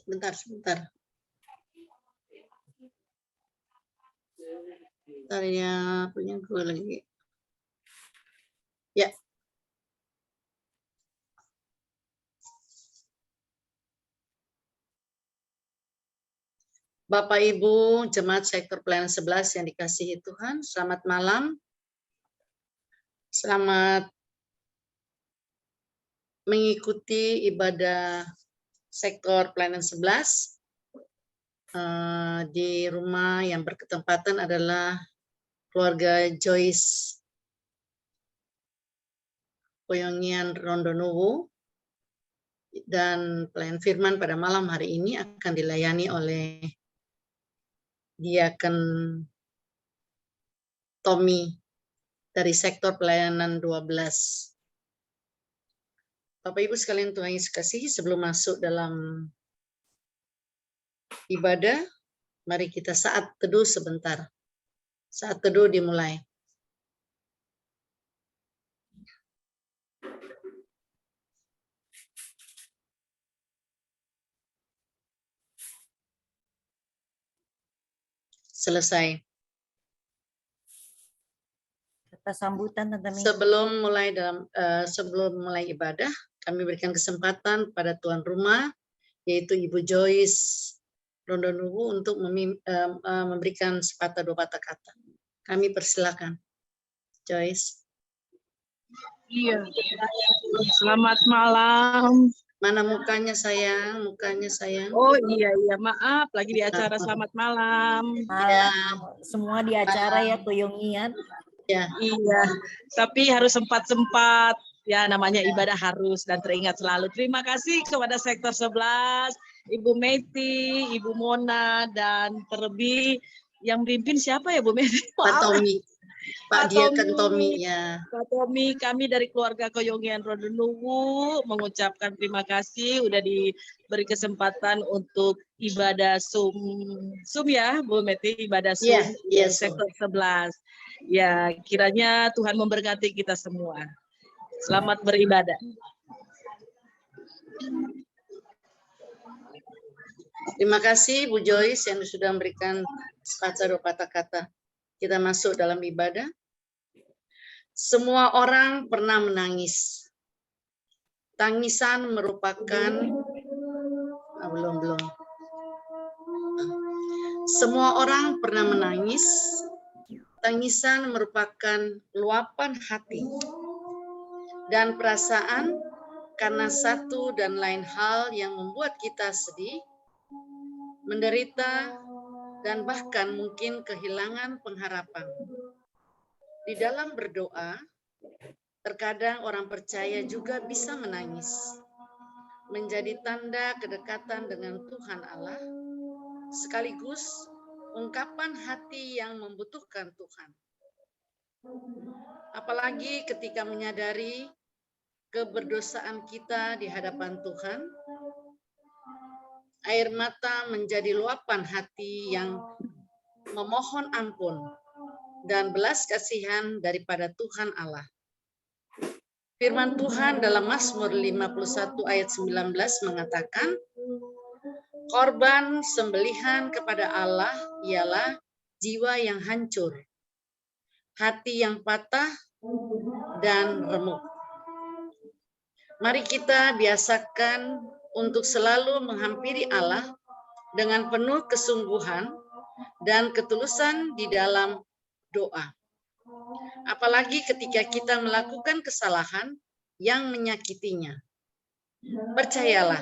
Sebentar. Bentar ya, punya gue lagi. Ya. Bapak Ibu Jemaat Sektor Pelayanan 11 yang dikasihi Tuhan, selamat malam. Selamat mengikuti ibadah Sektor Pelayanan 11 di rumah yang berketempatan adalah keluarga Joyce Koyongian Rondonuwu, dan pelayan firman pada malam hari ini akan dilayani oleh Diaken Tommy dari Sektor Pelayanan 12. Bapak Ibu sekalian Tuhan Yesus kasih, sebelum masuk dalam ibadah, mari kita saat teduh sebentar. Saat teduh dimulai. Selesai. Kata sambutan Tante Mi. Sebelum mulai ibadah, kami berikan kesempatan pada tuan rumah, yaitu Ibu Joyce Rondonuwu, untuk memberikan sepatah dua patah kata. Kami persilakan, Joyce. Iya. Selamat malam. Mana mukanya sayang? Mukanya sayang. Oh iya, maaf, lagi di acara selamat malam. Malam. Semua di acara ya Koyongian. Ya. Iya, tapi harus sempat-sempat. Ya, namanya ibadah harus dan teringat selalu. Terima kasih kepada Sektor 11, Ibu Meti, Ibu Mona, dan terlebih yang memimpin siapa ya Bu Meti? Pak Tommy. Pak Diaken Tommy, ya. Pak Tommy, kami dari keluarga Koyongian Rondonuwu mengucapkan terima kasih udah diberi kesempatan untuk ibadah Sum ya Bu Meti, ibadah Sum Sektor 11. Ya, kiranya Tuhan memberkati kita semua. Selamat beribadah. Terima kasih Bu Joyce yang sudah memberikan sepatah dua patah kata. Kita masuk dalam ibadah. Semua orang pernah menangis. Tangisan merupakan belum. Semua orang pernah menangis. Tangisan merupakan luapan hati dan perasaan karena satu dan lain hal yang membuat kita sedih, menderita, dan bahkan mungkin kehilangan pengharapan. Di dalam berdoa, terkadang orang percaya juga bisa menangis, menjadi tanda kedekatan dengan Tuhan Allah, sekaligus ungkapan hati yang membutuhkan Tuhan. Apalagi ketika menyadari keberdosaan kita di hadapan Tuhan, air mata menjadi luapan hati yang memohon ampun dan belas kasihan daripada Tuhan Allah. Firman Tuhan dalam Mazmur 51 ayat 19 mengatakan, korban sembelihan kepada Allah ialah jiwa yang hancur, hati yang patah dan remuk. Mari kita biasakan untuk selalu menghampiri Allah dengan penuh kesungguhan dan ketulusan di dalam doa. Apalagi ketika kita melakukan kesalahan yang menyakitinya. Percayalah,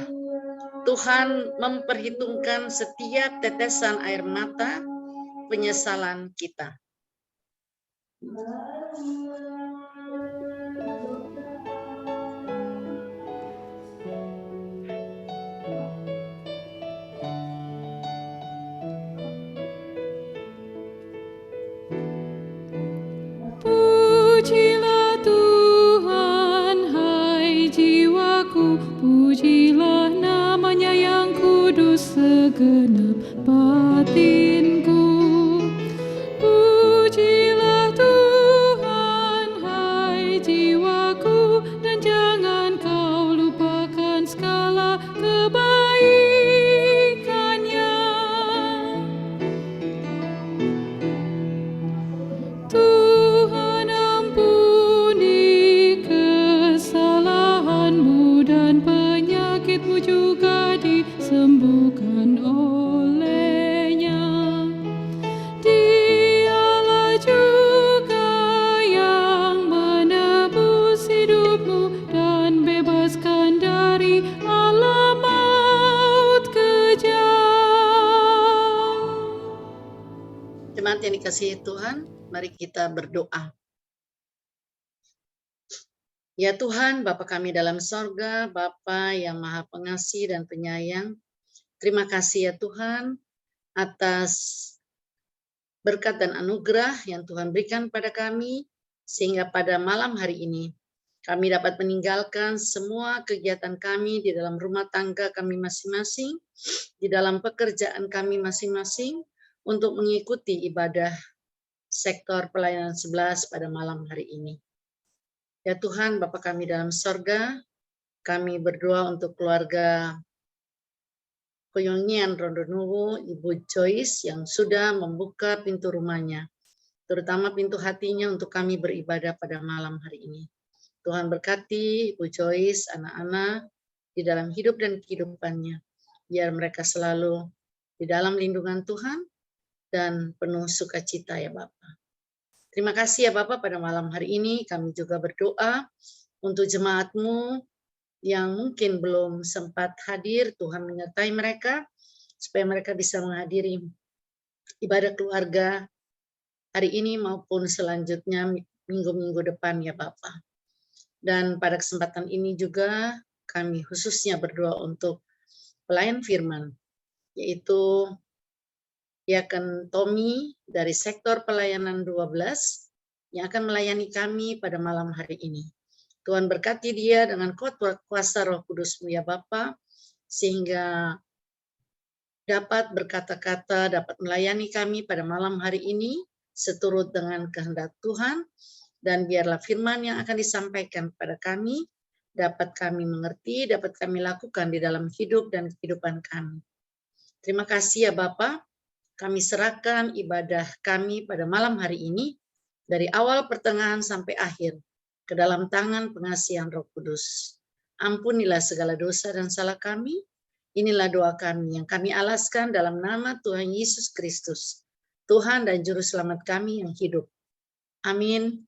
Tuhan memperhitungkan setiap tetesan air mata penyesalan kita. Pujilah Tuhan, hai jiwaku, pujilah namanya yang kudus segenap batinku. Pujilah Tuhan, hai jiwaku, dan jangan kau lupakan segala kebaikan. juga disembuhkan olehnya. Dialah juga yang menebus hidupmu dan bebaskan dari alam maut kejam. Jemaat yang dikasihi Tuhan, mari kita berdoa. Ya Tuhan, Bapa kami dalam sorga, Bapa yang maha pengasih dan penyayang, terima kasih ya Tuhan atas berkat dan anugerah yang Tuhan berikan pada kami, sehingga pada malam hari ini kami dapat meninggalkan semua kegiatan kami di dalam rumah tangga kami masing-masing, di dalam pekerjaan kami masing-masing, untuk mengikuti ibadah sektor pelayanan 11 pada malam hari ini. Ya Tuhan, Bapa kami dalam sorga, kami berdoa untuk keluarga Koyongian Rondonuwu, Ibu Joyce yang sudah membuka pintu rumahnya, terutama pintu hatinya untuk kami beribadah pada malam hari ini. Tuhan berkati Ibu Joyce, anak-anak di dalam hidup dan kehidupannya, biar mereka selalu di dalam lindungan Tuhan dan penuh sukacita ya Bapa. Terima kasih ya Bapak, pada malam hari ini kami juga berdoa untuk jemaat-Mu yang mungkin belum sempat hadir, Tuhan menyertai mereka, supaya mereka bisa menghadiri ibadah keluarga hari ini maupun selanjutnya minggu-minggu depan ya Bapak. Dan pada kesempatan ini juga kami khususnya berdoa untuk pelayan firman, yaitu Diaken Tommy dari sektor pelayanan 12 yang akan melayani kami pada malam hari ini. Tuhan berkati dia dengan kuasa Roh Kudus-Mu ya Bapa, sehingga dapat berkata-kata, dapat melayani kami pada malam hari ini seturut dengan kehendak Tuhan, dan biarlah firman yang akan disampaikan kepada kami dapat kami mengerti, dapat kami lakukan di dalam hidup dan kehidupan kami. Terima kasih ya Bapa. Kami serahkan ibadah kami pada malam hari ini, dari awal pertengahan sampai akhir, ke dalam tangan pengasihan Roh Kudus. Ampunilah segala dosa dan salah kami. Inilah doa kami yang kami alaskan dalam nama Tuhan Yesus Kristus, Tuhan dan Juru Selamat kami yang hidup. Amin.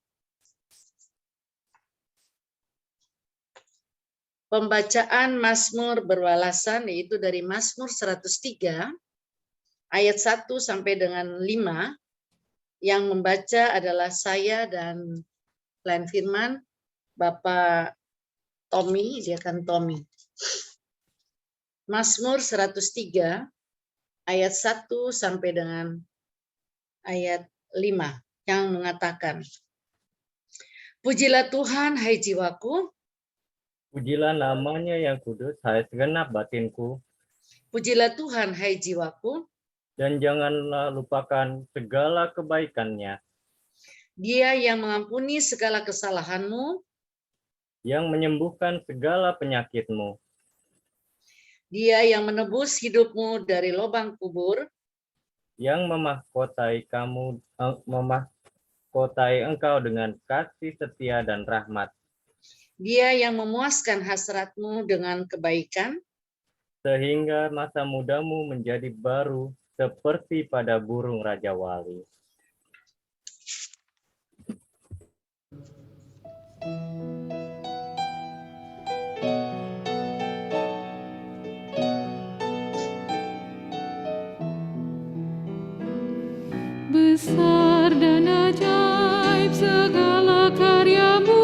Pembacaan Mazmur berwalasan, yaitu dari Mazmur 103, ayat 1 sampai dengan 5, yang membaca adalah saya dan pelayan firman Bapak Tommy, Diaken Tommy. Mazmur 103 ayat 1 sampai dengan ayat 5 yang mengatakan, Pujilah Tuhan, hai jiwaku. Pujilah namanya yang kudus, hai segenap batinku. Pujilah Tuhan, hai jiwaku. Dan janganlah lupakan segala kebaikannya. Dia yang mengampuni segala kesalahanmu, yang menyembuhkan segala penyakitmu. Dia yang menebus hidupmu dari lubang kubur, yang memahkotai engkau dengan kasih setia dan rahmat. Dia yang memuaskan hasratmu dengan kebaikan, sehingga masa mudamu menjadi baru seperti pada burung Raja Wali. Besar dan ajaib segala karyamu,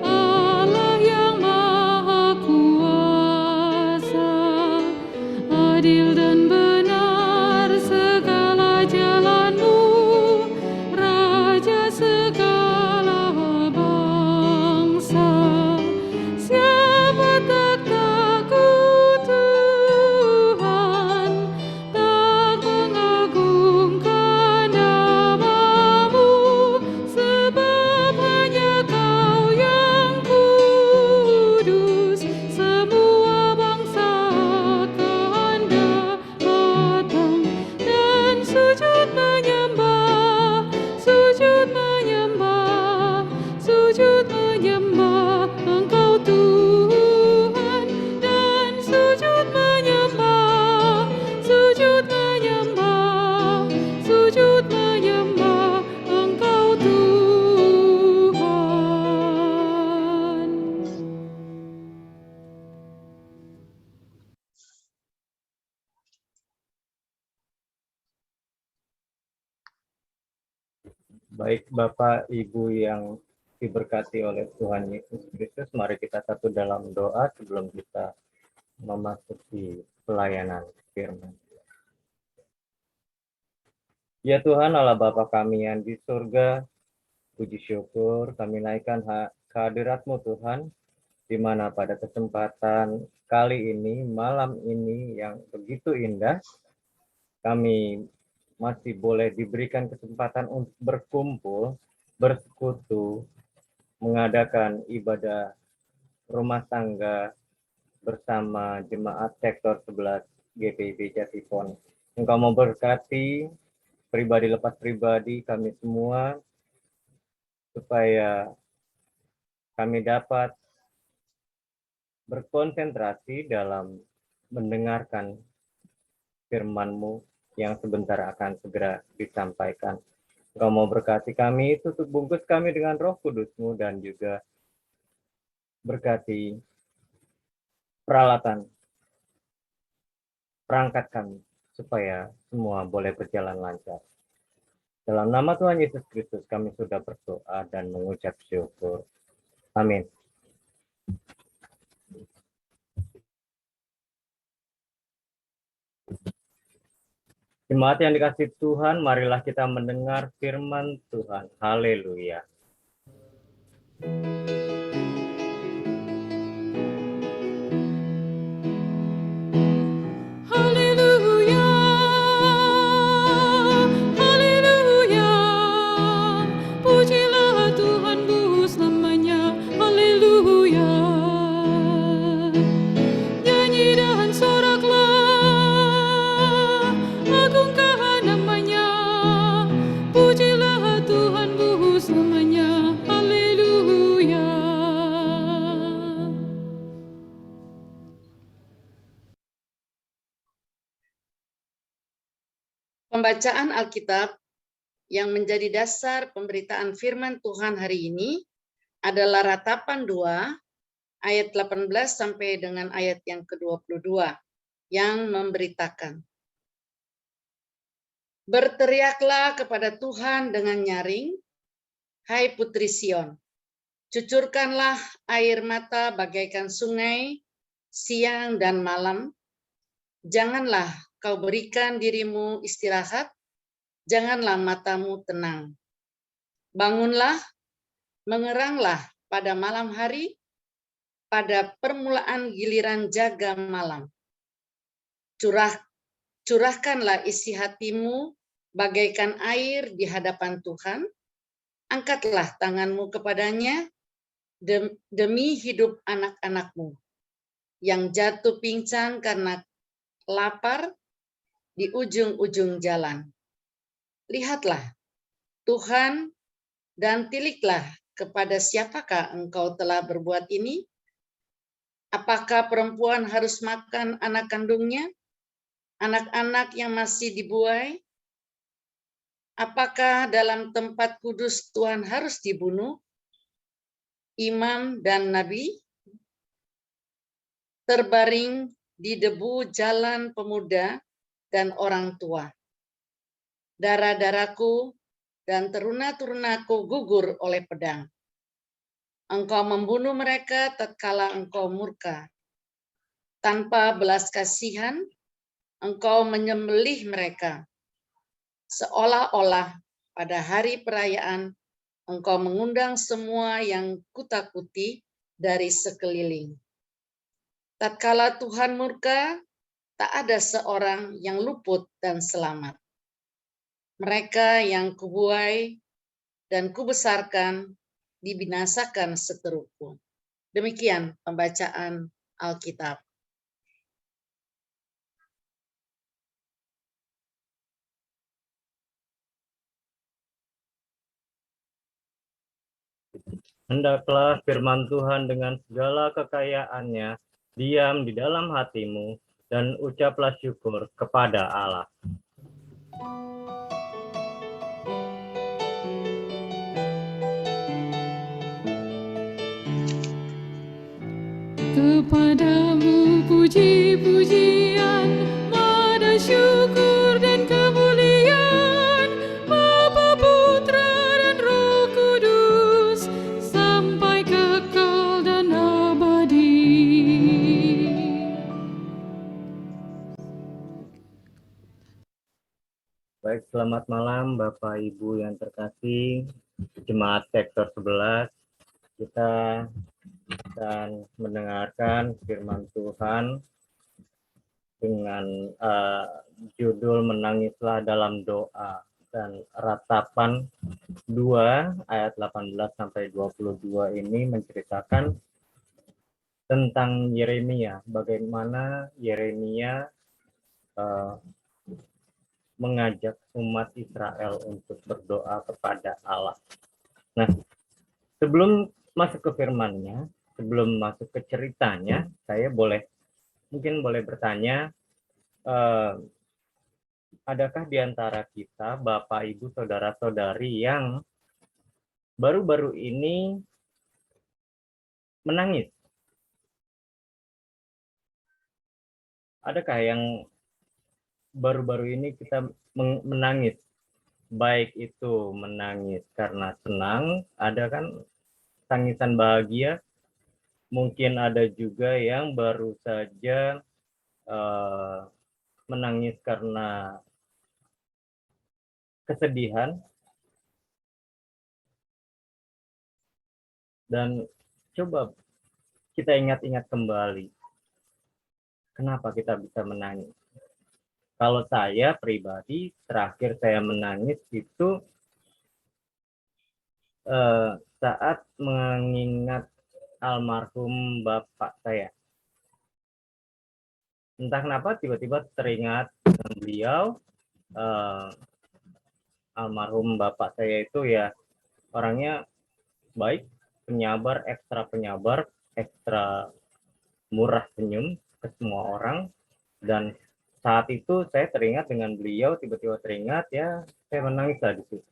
Allah yang Maha Kuasa. Adil dan benar segala jalanmu, Raja segala bangsa. Siapa tak takut Tuhan, tak mengagungkan Baik Bapak Ibu yang diberkati oleh Tuhan Yesus Kristus, mari kita satu dalam doa sebelum kita memasuki pelayanan firman. Ya Tuhan Allah Bapa kami yang di surga, puji syukur kami naikkan kehadirat-Mu Tuhan, di mana pada kesempatan kali ini, malam ini yang begitu indah, kami masih boleh diberikan kesempatan untuk berkumpul, bersekutu, mengadakan ibadah rumah tangga bersama jemaat sektor 11 GPIB Jatipon. Engkau memberkati pribadi lepas pribadi kami semua, supaya kami dapat berkonsentrasi dalam mendengarkan firman-Mu yang sebentar akan segera disampaikan. Engkau mau berkati kami, tutup bungkus kami dengan Roh Kudus-Mu, dan juga berkati peralatan, perangkat kami, supaya semua boleh berjalan lancar. Dalam nama Tuhan Yesus Kristus kami sudah berdoa dan mengucap syukur. Amin. Jemaat yang dikasihi Tuhan, marilah kita mendengar firman Tuhan. Haleluya. Haleluya, haleluya, pujilah Tuhan Kudus namanya, haleluya. Nyanyi dan soraklah, agungkan namanya, pujilah Tuhan Kudus namanya, haleluya. Pembacaan Alkitab yang menjadi dasar pemberitaan firman Tuhan hari ini adalah Ratapan 2 ayat 18 sampai dengan ayat yang ke-22 yang memberitakan. Berteriaklah kepada Tuhan dengan nyaring, hai putri Sion. Cucurkanlah air mata bagaikan sungai siang dan malam. Janganlah kau berikan dirimu istirahat, janganlah matamu tenang. Bangunlah, mengeranglah pada malam hari, pada permulaan giliran jaga malam. Curahkanlah isi hatimu bagaikan air di hadapan Tuhan. Angkatlah tanganmu kepadanya demi hidup anak-anakmu yang jatuh pincang karena lapar di ujung-ujung jalan. Lihatlah, Tuhan, dan tiliklah kepada siapakah engkau telah berbuat ini? Apakah perempuan harus makan anak kandungnya? Anak-anak yang masih dibuai? Apakah dalam tempat kudus Tuhan harus dibunuh? Imam dan nabi? Terbaring di debu jalan pemuda dan orang tua. Darah-darahku dan teruna-turunaku gugur oleh pedang. Engkau membunuh mereka tatkala engkau murka. Tanpa belas kasihan, engkau menyembelih mereka. Seolah-olah pada hari perayaan, engkau mengundang semua yang kutakuti dari sekeliling. Tatkala Tuhan murka, tak ada seorang yang luput dan selamat. Mereka yang kubuai dan kubesarkan dibinasakan seterusku. Demikian pembacaan Alkitab. Hendaklah firman Tuhan dengan segala kekayaannya diam di dalam hatimu, dan ucaplah syukur kepada Allah. Kepadamu puji-pujian, mada syukur dan kemuliaan, Bapa, Putra, dan Baik, selamat malam Bapak Ibu yang terkasih, Jemaat Sektor 11. Kita akan mendengarkan firman Tuhan dengan judul Menangislah dalam Doa, dan ratapan 2 ayat 18 sampai 22 ini menceritakan tentang Yeremia, bagaimana Yeremia mengajak umat Israel untuk berdoa kepada Allah. Nah, sebelum masuk ke firman-Nya, sebelum masuk ke ceritanya, saya mungkin boleh bertanya, adakah di antara kita, Bapak, Ibu, Saudara-saudari yang baru-baru ini menangis? Adakah yang baru-baru ini kita menangis? Baik itu menangis karena senang, ada kan tangisan bahagia, mungkin ada juga yang baru saja menangis karena kesedihan. Dan coba kita ingat-ingat kembali, kenapa kita bisa menangis? Kalau saya pribadi, terakhir saya menangis itu saat mengingat almarhum bapak saya. Entah kenapa tiba-tiba teringat dengan beliau. Almarhum bapak saya itu ya orangnya baik, penyabar, ekstra murah senyum ke semua orang. Dan saat itu saya teringat dengan beliau, tiba-tiba teringat, ya saya menangis lah di situ.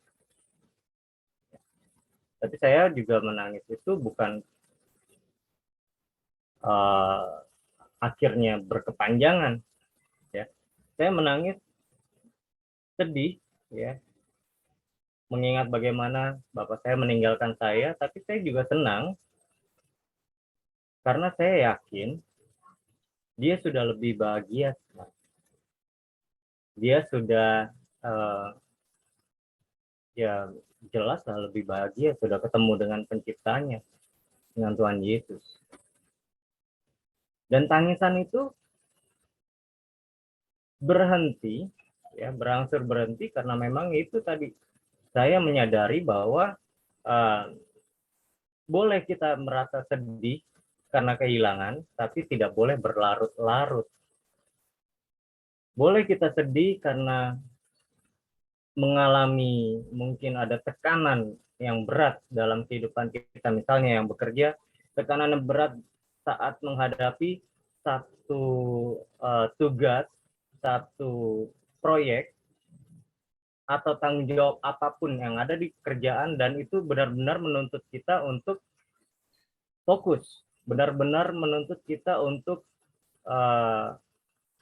Tapi saya juga menangis itu bukan akhirnya berkepanjangan, ya. Saya menangis sedih, ya, mengingat bagaimana bapak saya meninggalkan saya, tapi saya juga senang karena saya yakin dia sudah lebih bahagia. Dia sudah ya jelas lah lebih bahagia, sudah ketemu dengan penciptanya, dengan Tuhan Yesus. Dan tangisan itu berhenti, ya, berangsur berhenti karena memang itu tadi saya menyadari bahwa boleh kita merasa sedih karena kehilangan, tapi tidak boleh berlarut-larut. Boleh kita sedih karena mengalami mungkin ada tekanan yang berat dalam kehidupan kita, misalnya yang bekerja, tekanan yang berat saat menghadapi satu tugas, satu proyek, atau tanggung jawab apapun yang ada di kerjaan, dan itu benar-benar menuntut kita untuk fokus, benar-benar menuntut kita untuk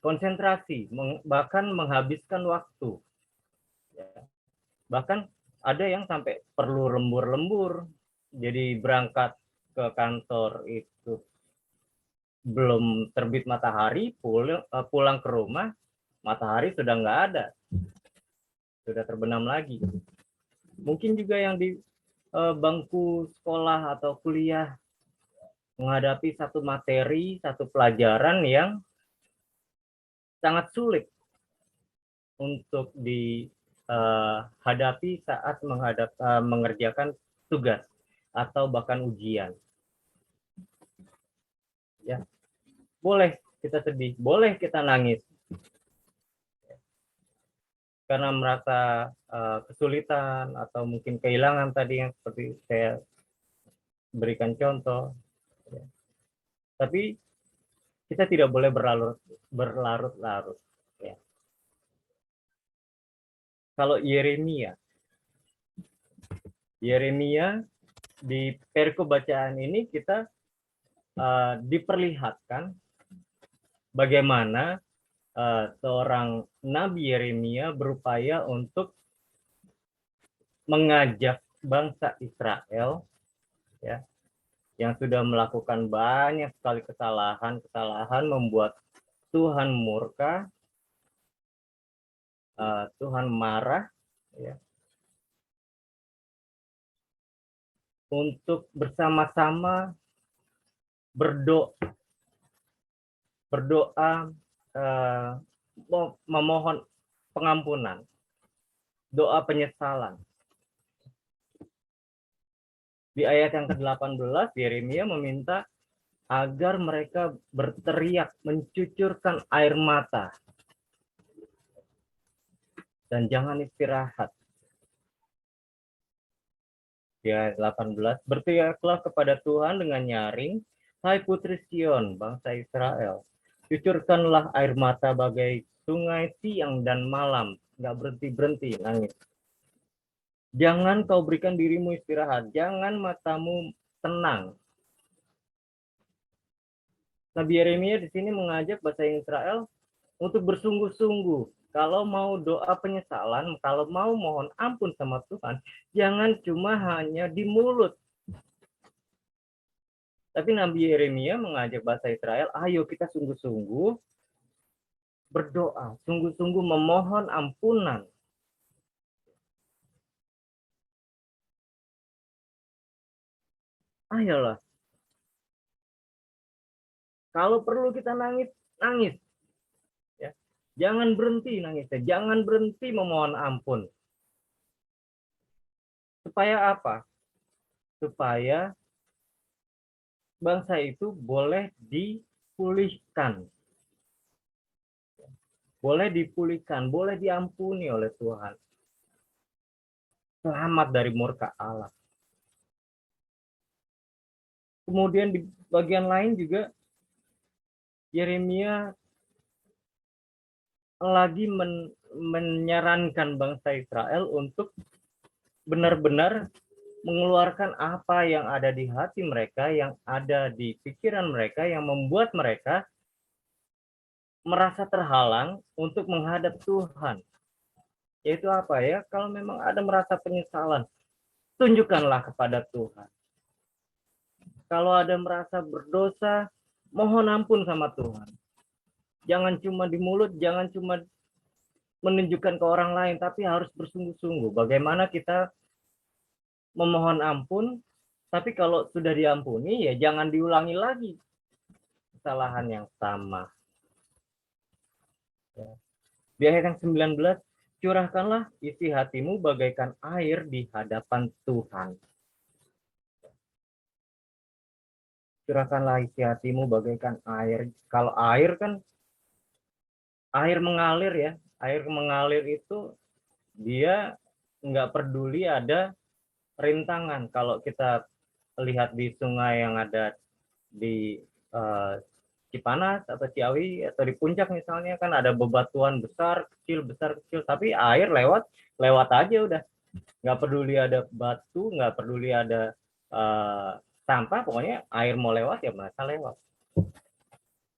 konsentrasi, bahkan menghabiskan waktu. Bahkan ada yang sampai perlu lembur-lembur, jadi berangkat ke kantor itu belum terbit matahari, pulang ke rumah matahari sudah nggak ada, sudah terbenam lagi. Mungkin juga yang di bangku sekolah atau kuliah menghadapi satu materi, satu pelajaran yang sangat sulit untuk dihadapi saat mengerjakan tugas atau bahkan ujian. Ya, boleh kita sedih, boleh kita nangis karena merasa kesulitan atau mungkin kehilangan tadi yang seperti saya berikan contoh. Tapi kita tidak boleh berlarut-larut. Ya. Kalau Yeremia di perikop bacaan ini kita diperlihatkan bagaimana seorang Nabi Yeremia berupaya untuk mengajak bangsa Israel, ya, yang sudah melakukan banyak sekali kesalahan membuat Tuhan murka, Tuhan marah, ya, untuk bersama-sama berdoa memohon pengampunan, doa penyesalan. Di ayat yang ke-18, Yeremia meminta agar mereka berteriak, mencucurkan air mata, dan jangan istirahat. Di ayat 18, berteriaklah kepada Tuhan dengan nyaring, hai putri Sion, bangsa Israel. Cucurkanlah air mata bagai sungai siang dan malam, nggak berhenti-berhenti nangis. Jangan kau berikan dirimu istirahat, jangan matamu tenang. Nabi Yeremia di sini mengajak bangsa Israel untuk bersungguh-sungguh. Kalau mau doa penyesalan, kalau mau mohon ampun sama Tuhan, jangan cuma hanya di mulut. Tapi Nabi Yeremia mengajak bangsa Israel, ayo kita sungguh-sungguh berdoa, sungguh-sungguh memohon ampunan. Ayolah. Kalau perlu kita nangis, nangis. Ya. Jangan berhenti nangisnya, jangan berhenti memohon ampun. Supaya apa? Supaya bangsa itu boleh dipulihkan. Boleh dipulihkan, boleh diampuni oleh Tuhan. Selamat dari murka Allah. Kemudian di bagian lain juga Yeremia lagi menyarankan bangsa Israel untuk benar-benar mengeluarkan apa yang ada di hati mereka, yang ada di pikiran mereka, yang membuat mereka merasa terhalang untuk menghadap Tuhan. Yaitu apa ya? Kalau memang ada merasa penyesalan, tunjukkanlah kepada Tuhan. Kalau ada merasa berdosa, mohon ampun sama Tuhan. Jangan cuma di mulut, jangan cuma menunjukkan ke orang lain, tapi harus bersungguh-sungguh. Bagaimana kita memohon ampun, tapi kalau sudah diampuni, ya jangan diulangi lagi kesalahan yang sama. Di ayat yang 19, curahkanlah isi hatimu bagaikan air di hadapan Tuhan. Curahkanlah isi hatimu bagaikan air. Kalau air kan, air mengalir ya. Air mengalir itu dia nggak peduli ada rintangan. Kalau kita lihat di sungai yang ada di Cipanas atau Ciawi atau di puncak misalnya, kan ada bebatuan besar kecil, tapi air lewat aja udah. Nggak peduli ada batu, nggak peduli ada sampah, pokoknya air mau lewat ya mereka lewat.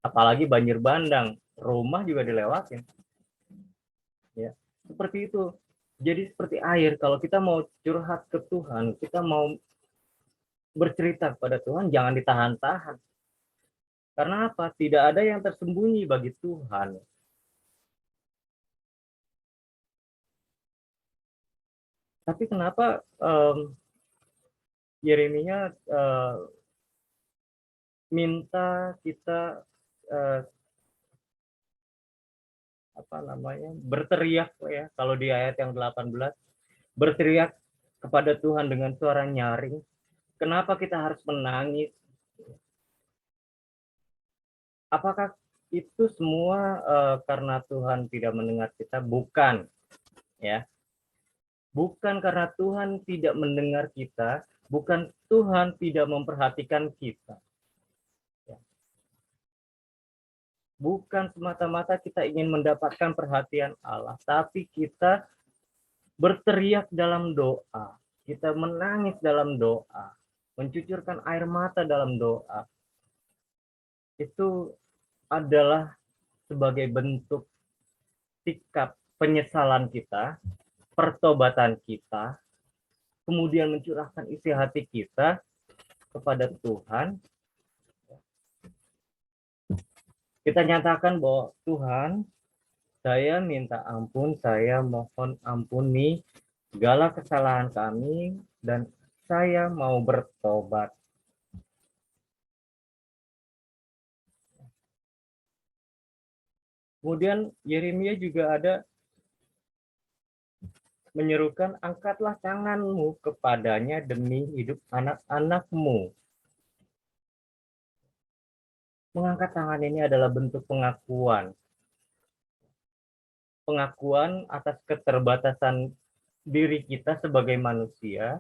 Apalagi banjir bandang, rumah juga dilewatin. Ya, seperti itu. Jadi seperti air, kalau kita mau curhat ke Tuhan, kita mau bercerita kepada Tuhan, jangan ditahan-tahan. Karena apa? Tidak ada yang tersembunyi bagi Tuhan. Tapi kenapa Yeremia minta kita berteriak ya, kalau di ayat yang 18, berteriak kepada Tuhan dengan suara nyaring. Kenapa kita harus menangis? Apakah itu semua karena Tuhan tidak mendengar kita? Bukan, ya. Bukan karena Tuhan tidak mendengar kita, bukan Tuhan tidak memperhatikan kita. Ya. Bukan semata-mata kita ingin mendapatkan perhatian Allah, tapi kita berteriak dalam doa, kita menangis dalam doa, mencucurkan air mata dalam doa. Itu adalah sebagai bentuk sikap penyesalan kita, pertobatan kita, kemudian mencurahkan isi hati kita kepada Tuhan. Kita nyatakan bahwa Tuhan, Saya minta ampun, saya mohon ampuni segala kesalahan kami, dan saya mau bertobat. Kemudian Yeremia juga ada menyerukan, angkatlah tanganmu kepadanya demi hidup anak-anakmu. Mengangkat tangan ini adalah bentuk pengakuan. Pengakuan atas keterbatasan diri kita sebagai manusia,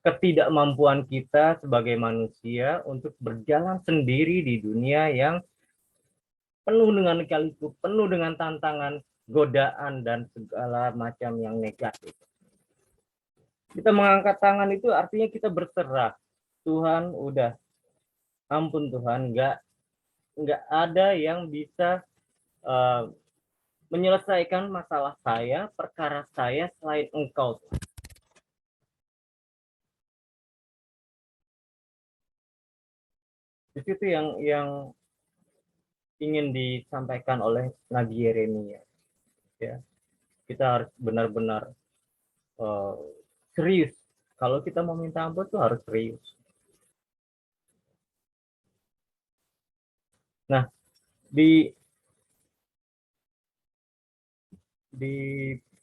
ketidakmampuan kita sebagai manusia untuk berjalan sendiri di dunia yang penuh dengan lika-liku, penuh dengan tantangan, godaan, dan segala macam yang negatif. Kita mengangkat tangan itu artinya kita berserah. Tuhan, udah, ampun Tuhan, nggak ada yang bisa menyelesaikan masalah saya, perkara saya selain Engkau. Di situ yang ingin disampaikan oleh Nabi Yeremia. Ya, kita harus benar-benar serius. Kalau kita mau minta ampun itu harus serius. Nah, di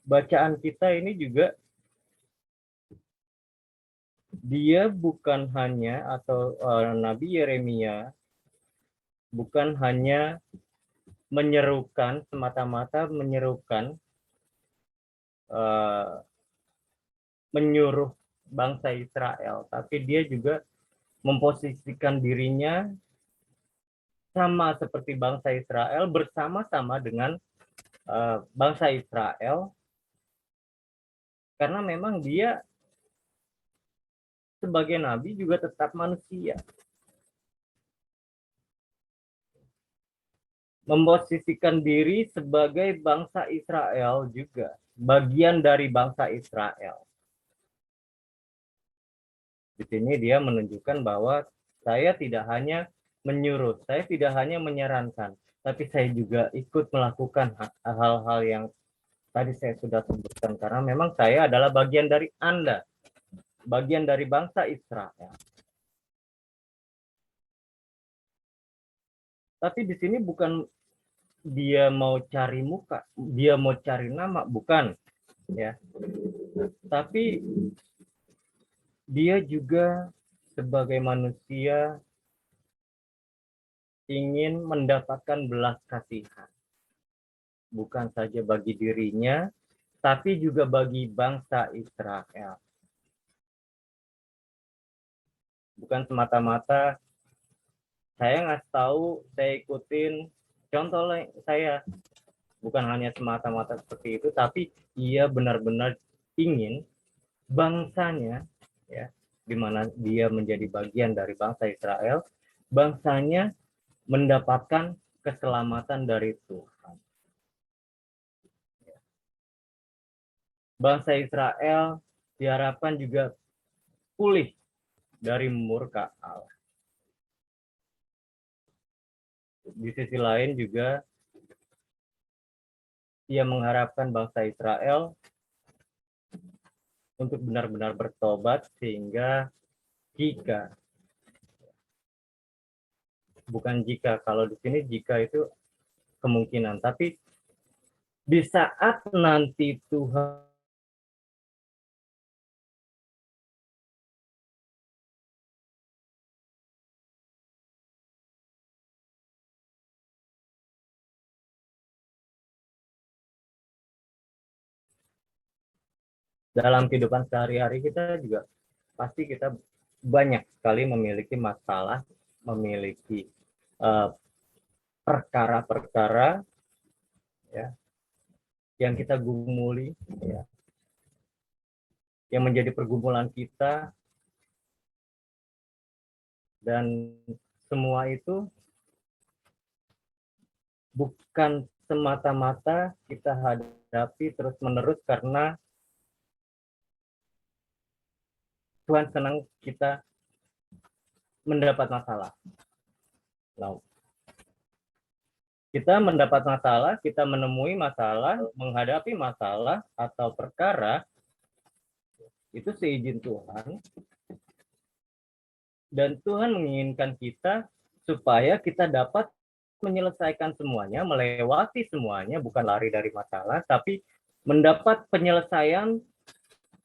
bacaan kita ini juga dia bukan hanya, atau Nabi Yeremia bukan hanya menyerukan, semata-mata menyerukan, menyuruh bangsa Israel, tapi dia juga memposisikan dirinya sama seperti bangsa Israel, bersama-sama dengan bangsa Israel, karena memang dia sebagai nabi juga tetap manusia. Memposisikan diri sebagai bangsa Israel juga, bagian dari bangsa Israel. Di sini dia menunjukkan bahwa saya tidak hanya menyuruh, saya tidak hanya menyarankan, tapi saya juga ikut melakukan hal-hal yang tadi saya sudah sebutkan, karena memang saya adalah bagian dari Anda, bagian dari bangsa Israel. Tapi di sini bukan dia mau cari muka, dia mau cari nama, bukan, ya. Tapi dia juga sebagai manusia ingin mendapatkan belas kasihan, bukan saja bagi dirinya, tapi juga bagi bangsa Israel. Bukan semata-mata saya ngasih tahu, saya ikutin contoh saya, bukan hanya semata-mata seperti itu, tapi ia benar-benar ingin bangsanya, ya, di mana dia menjadi bagian dari bangsa Israel, bangsanya mendapatkan keselamatan dari Tuhan. Bangsa Israel diharapkan juga pulih dari murka Allah. Di sisi lain juga ia mengharapkan bangsa Israel untuk benar-benar bertobat, sehingga jika, bukan jika, kalau di sini jika itu kemungkinan, tapi di saat nanti Tuhan dalam kehidupan sehari-hari kita juga pasti kita banyak sekali memiliki masalah, memiliki perkara-perkara, ya, yang kita gumuli, ya, yang menjadi pergumulan kita, dan semua itu bukan semata-mata kita hadapi terus-menerus karena Tuhan senang kita mendapat masalah. Nah, Kita mendapat masalah, kita menemui masalah, menghadapi masalah atau perkara, itu seizin Tuhan. Dan Tuhan menginginkan kita supaya kita dapat menyelesaikan semuanya, melewati semuanya, bukan lari dari masalah, tapi mendapat penyelesaian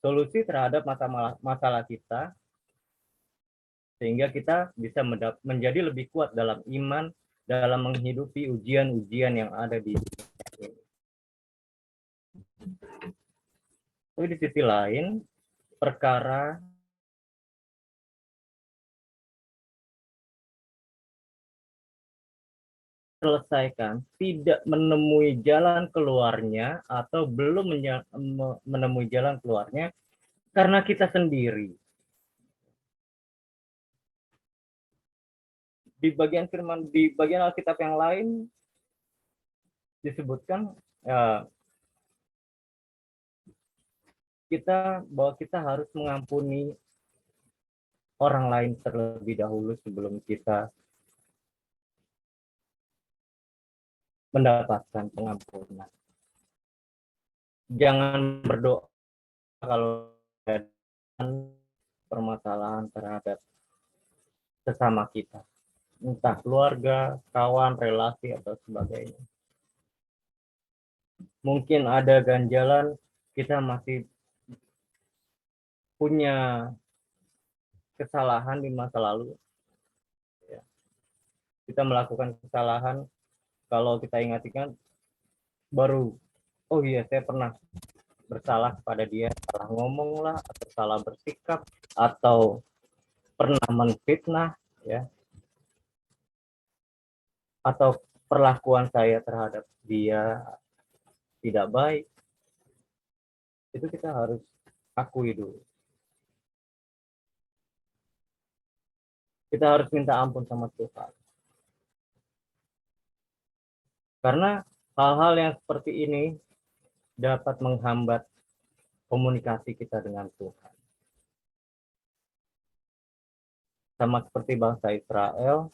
solusi terhadap masalah kita, sehingga kita bisa menjadi lebih kuat dalam iman, dalam menghidupi ujian-ujian yang ada di dunia ini. Tapi di sisi lain, perkara selesaikan tidak menemui jalan keluarnya atau belum menemui jalan keluarnya karena kita sendiri. Di bagian firman, di bagian Alkitab yang lain disebutkan bahwa kita harus mengampuni orang lain terlebih dahulu sebelum kita mendapatkan pengampunan. Jangan berdoa kalau ada permasalahan terhadap sesama kita, entah keluarga, kawan, relasi, atau sebagainya. Mungkin ada ganjalan, kita masih punya kesalahan di masa lalu. Kita melakukan kesalahan, kalau kita ingat-ingat, baru, oh iya saya pernah bersalah kepada dia, salah ngomong lah, atau salah bersikap, atau pernah menfitnah, ya, atau perlakuan saya terhadap dia tidak baik. Itu kita harus akui dulu. Kita harus minta ampun sama Tuhan. Karena hal-hal yang seperti ini dapat menghambat komunikasi kita dengan Tuhan. Sama seperti bangsa Israel,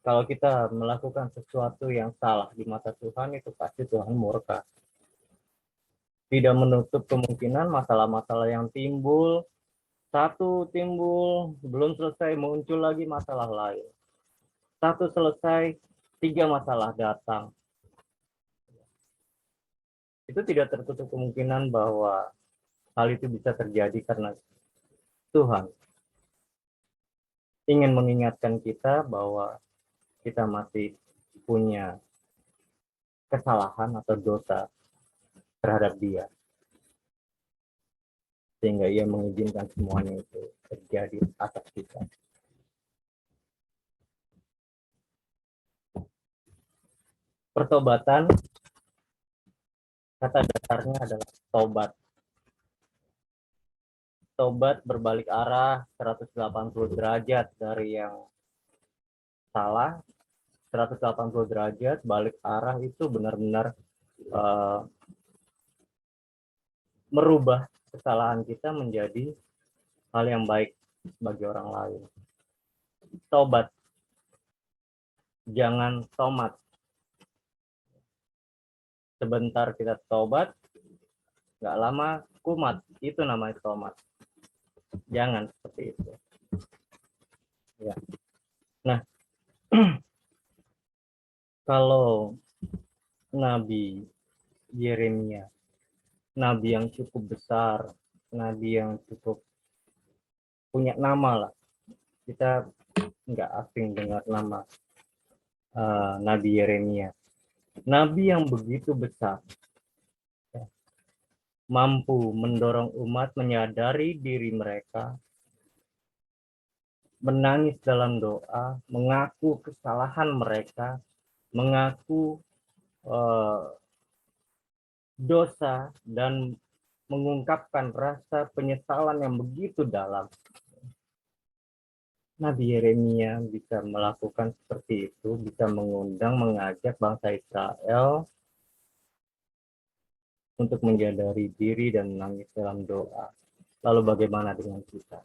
kalau kita melakukan sesuatu yang salah di mata Tuhan, itu pasti Tuhan murka. Tidak menutup kemungkinan masalah-masalah yang timbul, satu timbul, belum selesai muncul lagi masalah lain. Satu selesai, 3 masalah datang. Itu tidak tertutup kemungkinan bahwa hal itu bisa terjadi karena Tuhan ingin mengingatkan kita bahwa kita masih punya kesalahan atau dosa terhadap Dia. Sehingga Ia mengizinkan semuanya itu terjadi atas kita. Pertobatan, kata dasarnya adalah tobat. Tobat berbalik arah 180 derajat dari yang salah. 180 derajat balik arah itu benar-benar merubah kesalahan kita menjadi hal yang baik bagi orang lain. Tobat, jangan tomat. Sebentar kita tobat, nggak lama kumat, itu namanya tomat. Jangan seperti itu. Ya. Nah, kalau Nabi Yeremia, Nabi yang cukup besar, Nabi yang cukup punya nama lah, kita nggak asing dengar nama Nabi Yeremia. Nabi yang begitu besar, mampu mendorong umat menyadari diri mereka, menangis dalam doa, mengaku kesalahan mereka, mengaku dosa, dan mengungkapkan rasa penyesalan yang begitu dalam. Nabi Yeremia bisa melakukan seperti itu, bisa mengajak bangsa Israel untuk menyadari diri dan menangis dalam doa. Lalu bagaimana dengan kita?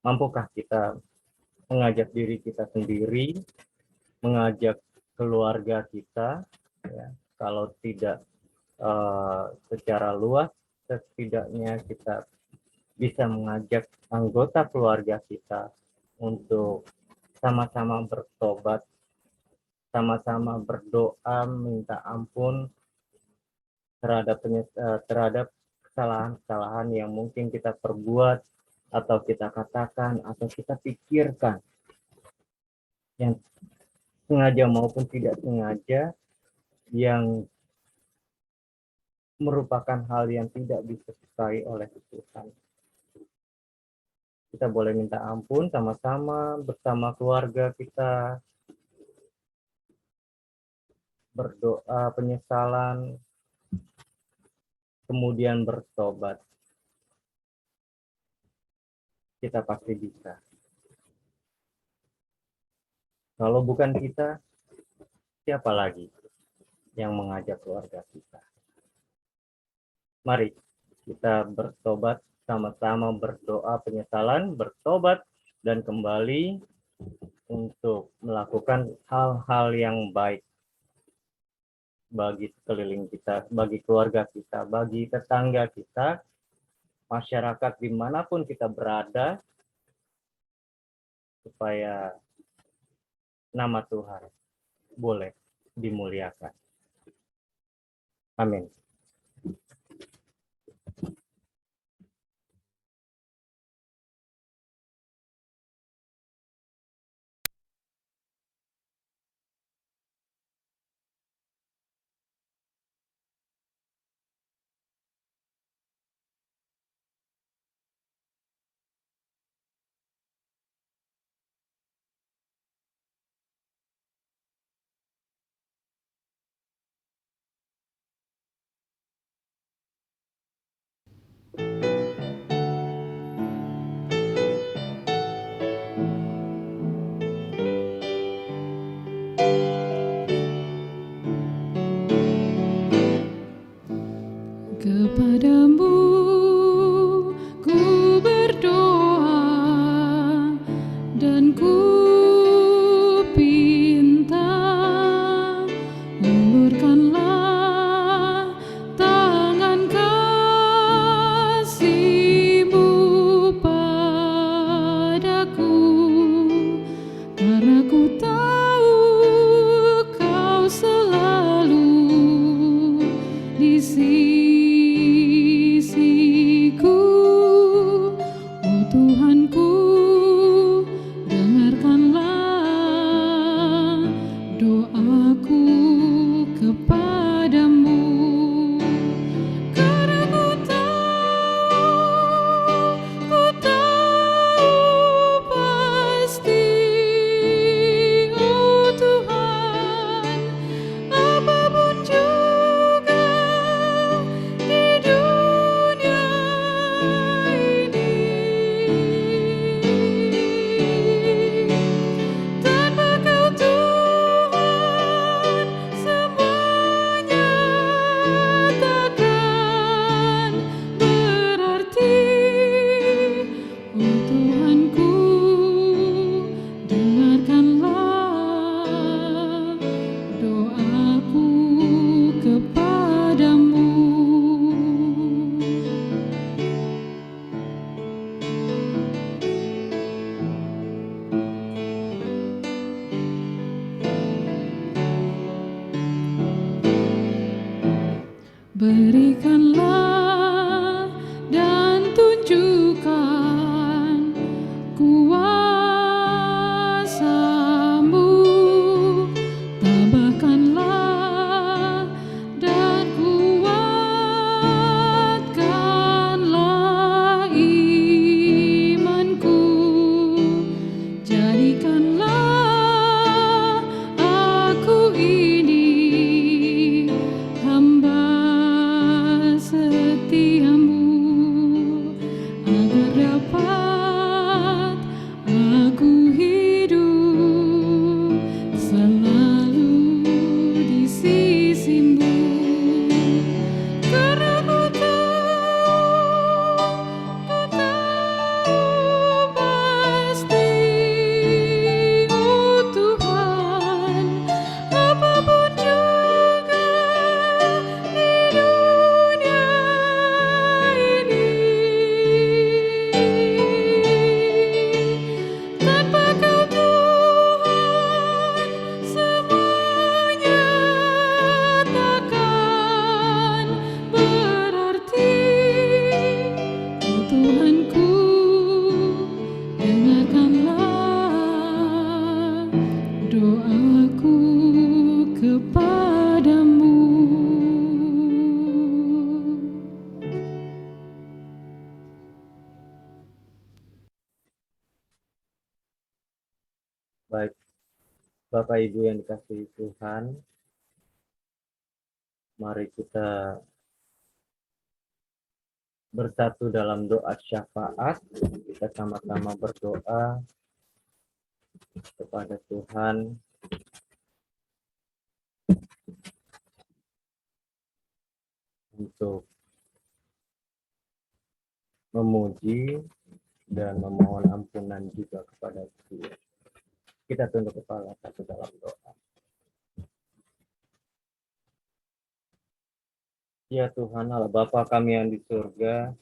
Mampukah kita mengajak diri kita sendiri, mengajak keluarga kita, ya. Kalau tidak secara luas, setidaknya kita bisa mengajak anggota keluarga kita untuk sama-sama bertobat, sama-sama berdoa minta ampun terhadap kesalahan-kesalahan yang mungkin kita perbuat atau kita katakan atau kita pikirkan yang sengaja maupun tidak sengaja, yang merupakan hal yang tidak disukai oleh Tuhan. Kita boleh minta ampun sama-sama bersama keluarga kita, berdoa penyesalan, kemudian bertobat. Kita pasti bisa. Kalau bukan kita, siapa lagi yang mengajak keluarga kita? Mari kita bertobat, sama-sama berdoa penyesalan, bertobat, dan kembali untuk melakukan hal-hal yang baik bagi sekeliling kita, bagi keluarga kita, bagi tetangga kita, masyarakat dimanapun kita berada, supaya nama Tuhan boleh dimuliakan. Amin. Kepadamu ku berdoa dan ku pinta, ulurkanlah tangan kasih-Mu padaku, karena ku tahu Kau selalu di sisiku. Oh Tuhanku, dengarkanlah doaku kepadamu, karena ku tahu pasti, oh Tuhan, apapun juga di dunia ini, tanpa Kau Tuhan semuanya takkan berarti. Oh Tuhanku, dengarkanlah doaku kepadamu. Berikanlah dan tunjukkan kuasa-Mu, tambahkanlah dan kuatkanlah imanku, jadikanlah aku ini hamba setiamu, agar dapat aku hidup selalu di sisi-Mu, karena ku tahu pasti, Bapak Ibu yang dikasihi Tuhan, mari kita bersatu dalam doa syafaat. Kita sama-sama berdoa kepada Tuhan untuk memuji dan memohon ampunan juga kepada Dia. Kita tunduk kepala satu dalam doa. Ya Tuhan Allah Bapa kami yang di surga,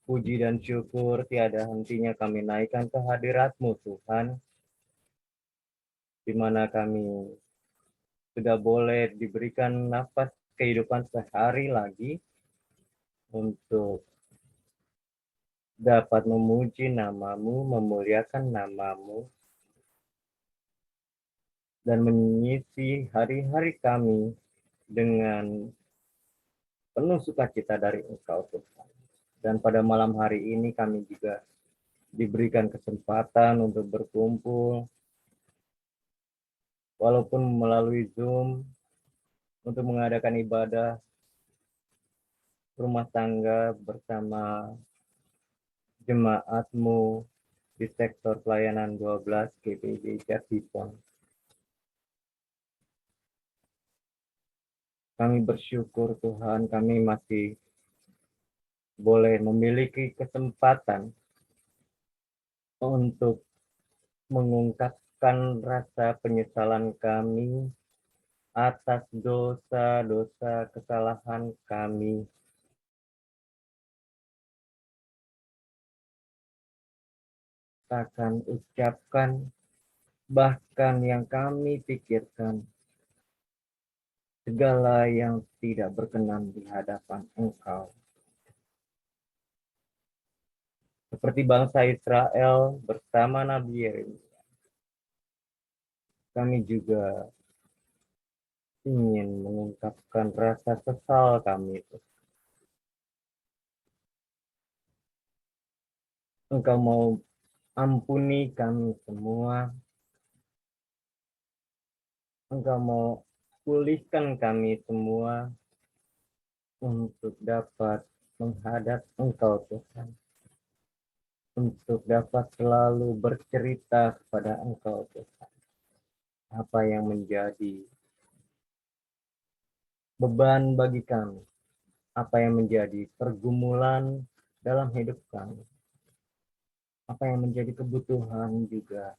puji dan syukur tiada hentinya kami naikkan ke hadirat-Mu Tuhan, di mana kami sudah boleh diberikan nafas kehidupan sehari lagi untuk dapat memuji nama-Mu, memuliakan nama-Mu, dan mengisi hari-hari kami dengan penuh sukacita dari Engkau Tuhan. Dan pada malam hari ini kami juga diberikan kesempatan untuk berkumpul, walaupun melalui Zoom, untuk mengadakan ibadah rumah tangga bersama jemaat-Mu di sektor pelayanan 12 GPIB Jatipon. Kami bersyukur Tuhan, kami masih boleh memiliki kesempatan untuk mengungkapkan rasa penyesalan kami atas dosa-dosa kesalahan kami. Akan ucapkan, bahkan yang kami pikirkan, segala yang tidak berkenan di hadapan Engkau. Seperti bangsa Israel bersama Nabi Yeremia, kami juga ingin mengungkapkan rasa sesal kami itu. Engkau mau ampuni kami semua. Engkau mau pulihkan kami semua untuk dapat menghadap Engkau Tuhan. Untuk dapat selalu bercerita kepada Engkau Tuhan. Apa yang menjadi beban bagi kami. Apa yang menjadi pergumulan dalam hidup kami. Apa yang menjadi kebutuhan juga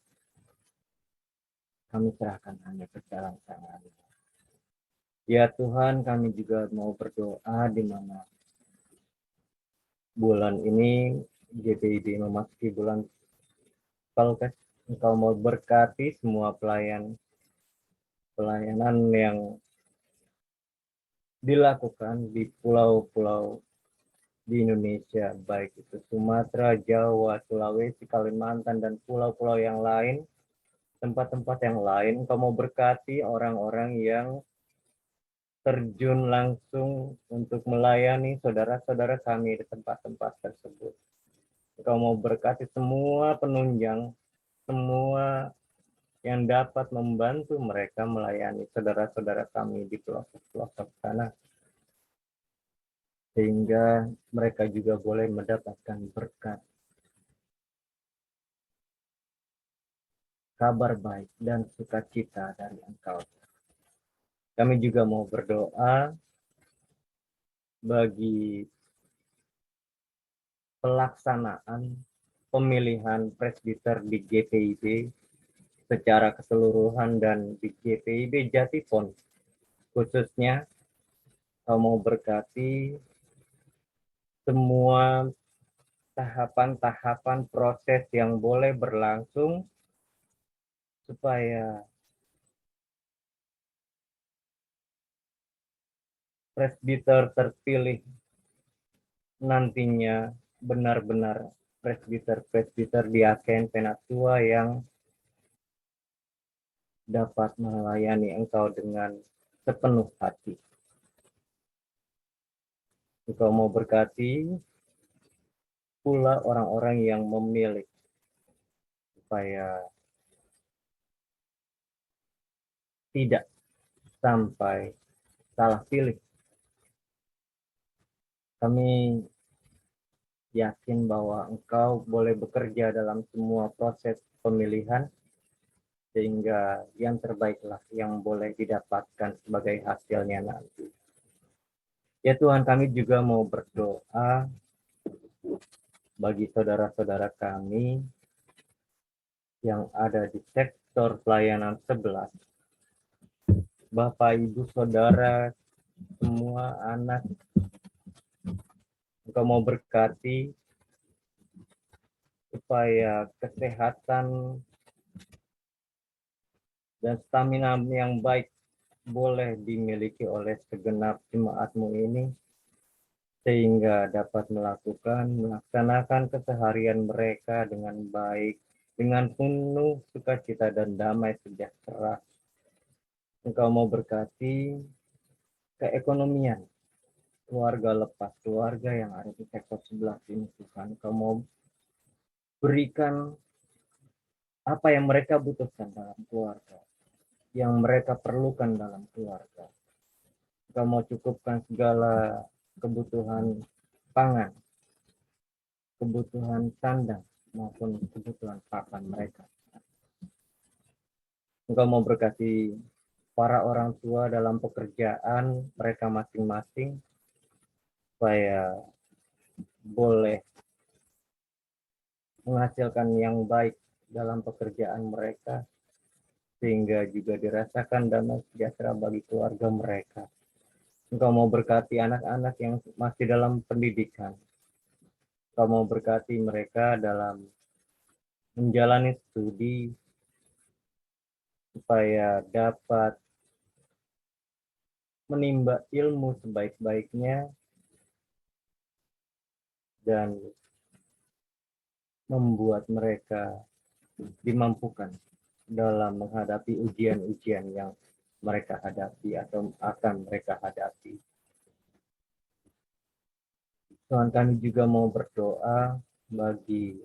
kami serahkan hanya ke dalam tangan-Mu. Ya Tuhan, kami juga mau berdoa di mana bulan ini GPIB memasuki bulan Palkes. Engkau mau berkati semua pelayanan yang dilakukan di pulau-pulau di Indonesia, baik itu Sumatera, Jawa, Sulawesi, Kalimantan, dan pulau-pulau yang lain, tempat-tempat yang lain. Engkau mau berkati orang-orang yang terjun langsung untuk melayani saudara-saudara kami di tempat-tempat tersebut. Engkau mau berkati semua penunjang, semua yang dapat membantu mereka melayani saudara-saudara kami di pelosok-pelosok sana. Sehingga mereka juga boleh mendapatkan berkat, kabar baik, dan sukacita dari Engkau. Kami juga mau berdoa bagi pelaksanaan pemilihan presbiter di GPIB secara keseluruhan dan di GPIB Jatipon khususnya. Kau mau berkati semua tahapan-tahapan proses yang boleh berlangsung supaya presbiter terpilih nantinya benar-benar presbiter diaken penatua yang dapat melayani Engkau dengan sepenuh hati. Engkau mau berkati pula orang-orang yang memilih supaya tidak sampai salah pilih. Kami yakin bahwa Engkau boleh bekerja dalam semua proses pemilihan, sehingga yang terbaiklah yang boleh didapatkan sebagai hasilnya nanti. Ya Tuhan, kami juga mau berdoa bagi saudara-saudara kami yang ada di sektor pelayanan 11. Bapak, Ibu, Saudara, semua anak, Engkau mau berkati supaya kesehatan dan stamina yang baik boleh dimiliki oleh segenap jemaat-Mu ini, sehingga dapat melaksanakan keseharian mereka dengan baik, dengan penuh sukacita dan damai sejahtera. Engkau mau berkati keekonomian keluarga lepas, keluarga yang ada di sektor 11 ini, Tuhan. Engkau mau berikan apa yang mereka butuhkan dalam keluarga, yang mereka perlukan dalam keluarga. Engkau mau cukupkan segala kebutuhan pangan, kebutuhan sandang, maupun kebutuhan papan mereka. Engkau mau berkati para orang tua dalam pekerjaan mereka masing-masing, supaya boleh menghasilkan yang baik dalam pekerjaan mereka, sehingga juga dirasakan damai sejahtera bagi keluarga mereka. Engkau mau berkati anak-anak yang masih dalam pendidikan. Engkau mau berkati mereka dalam menjalani studi, supaya dapat menimba ilmu sebaik-baiknya dan membuat mereka dimampukan dalam menghadapi ujian-ujian yang mereka hadapi atau akan mereka hadapi. Tuhan, kami juga mau berdoa bagi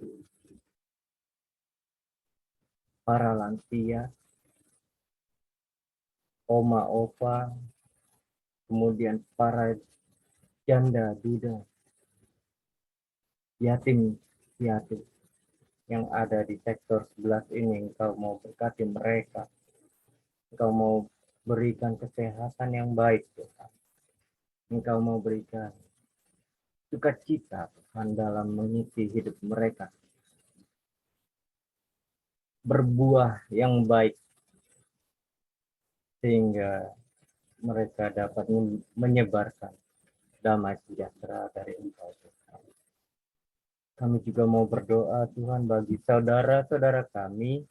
para lansia, oma, opa, kemudian para janda, duda, yatim piatu yang ada di sektor 11 ini. Engkau mau berkati mereka. Engkau mau berikan kesehatan yang baik, Tuhan. Engkau mau berikan sukacita, Tuhan, dalam mengisi hidup mereka. Berbuah yang baik, sehingga mereka dapat menyebarkan damai sejahtera dari Engkau, Tuhan. Kami juga mau berdoa, Tuhan, bagi saudara-saudara kami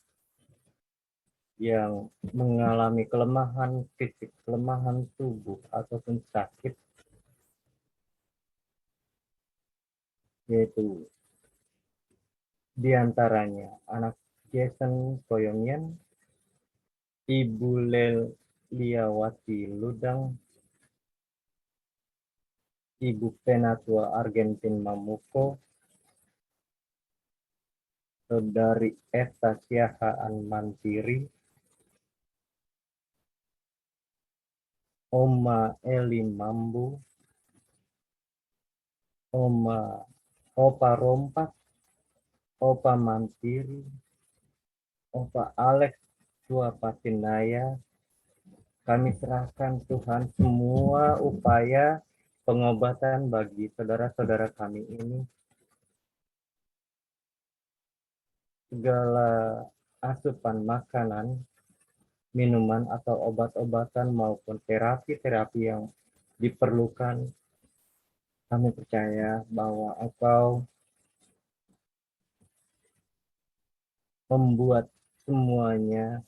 yang mengalami kelemahan fisik, kelemahan tubuh, ataupun sakit, yaitu diantaranya anak Jason Koyongian, Ibu Leliawati Ludang, Ibu Penatua Argentin Mamuko, Saudari Esta Siahaan Mantiri, Oma Eli Mambu, Opa Rompas, Opa Mantiri, Opa Alex Tua Patinaya. Kami serahkan, Tuhan, semua upaya pengobatan bagi saudara-saudara kami ini. Segala asupan makanan, minuman atau obat-obatan maupun terapi-terapi yang diperlukan, kami percaya bahwa Engkau membuat semuanya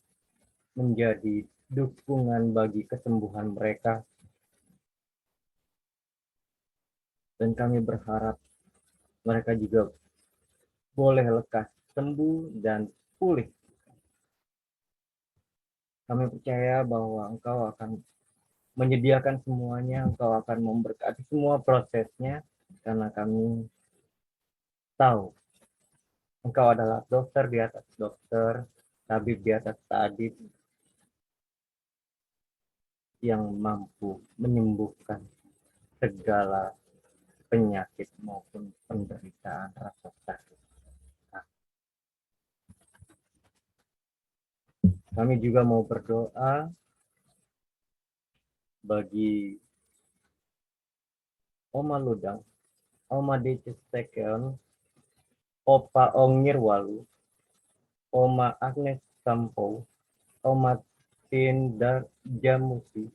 menjadi dukungan bagi kesembuhan mereka. Dan kami berharap mereka juga boleh lekas sembuh dan pulih. Kami percaya bahwa Engkau akan menyediakan semuanya, Engkau akan memberkati semua prosesnya, karena kami tahu Engkau adalah dokter di atas dokter, tabib di atas tabib, yang mampu menyembuhkan segala penyakit maupun penderitaan rasa sakit. Kami juga mau berdoa bagi Oma Ludang, Oma Decis Tekeon, Opa Ongirwalu, Oma Agnes Sampo, Oma Tindar Jamusi,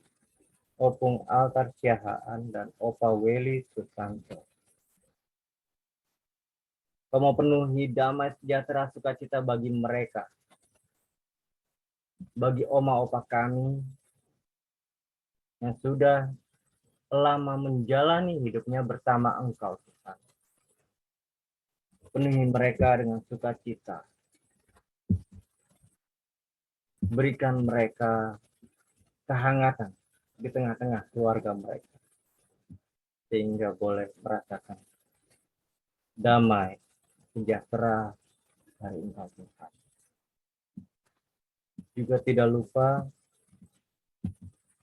Opung Altar Siahaan, dan Opa Weli Susanto. Kau mau penuhi damai sejahtera sukacita bagi mereka, bagi oma opa kami yang sudah lama menjalani hidupnya bersama Engkau, Tuhan. Penuhi mereka dengan sukacita. Berikan mereka kehangatan di tengah-tengah keluarga mereka, sehingga boleh merasakan damai, sejahtera dari Engkau, Tuhan. Juga tidak lupa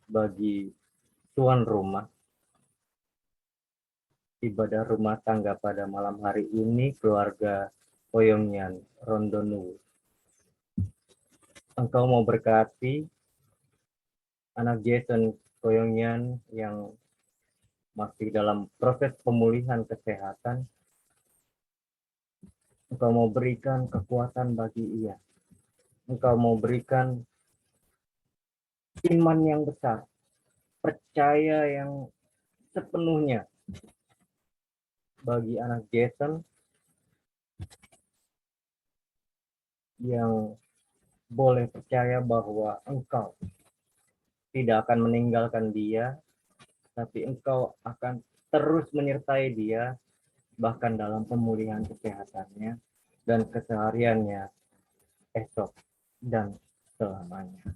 bagi tuan rumah, ibadah rumah tangga pada malam hari ini, keluarga Koyongian Rondonu. Engkau mau berkati anak Jason Koyongian yang masih dalam proses pemulihan kesehatan. Engkau mau berikan kekuatan bagi ia. Engkau mau berikan iman yang besar, percaya yang sepenuhnya bagi anak Jason yang boleh percaya bahwa Engkau tidak akan meninggalkan dia, tapi Engkau akan terus menyertai dia bahkan dalam pemulihan kesehatannya dan kesehariannya esok dan selamanya.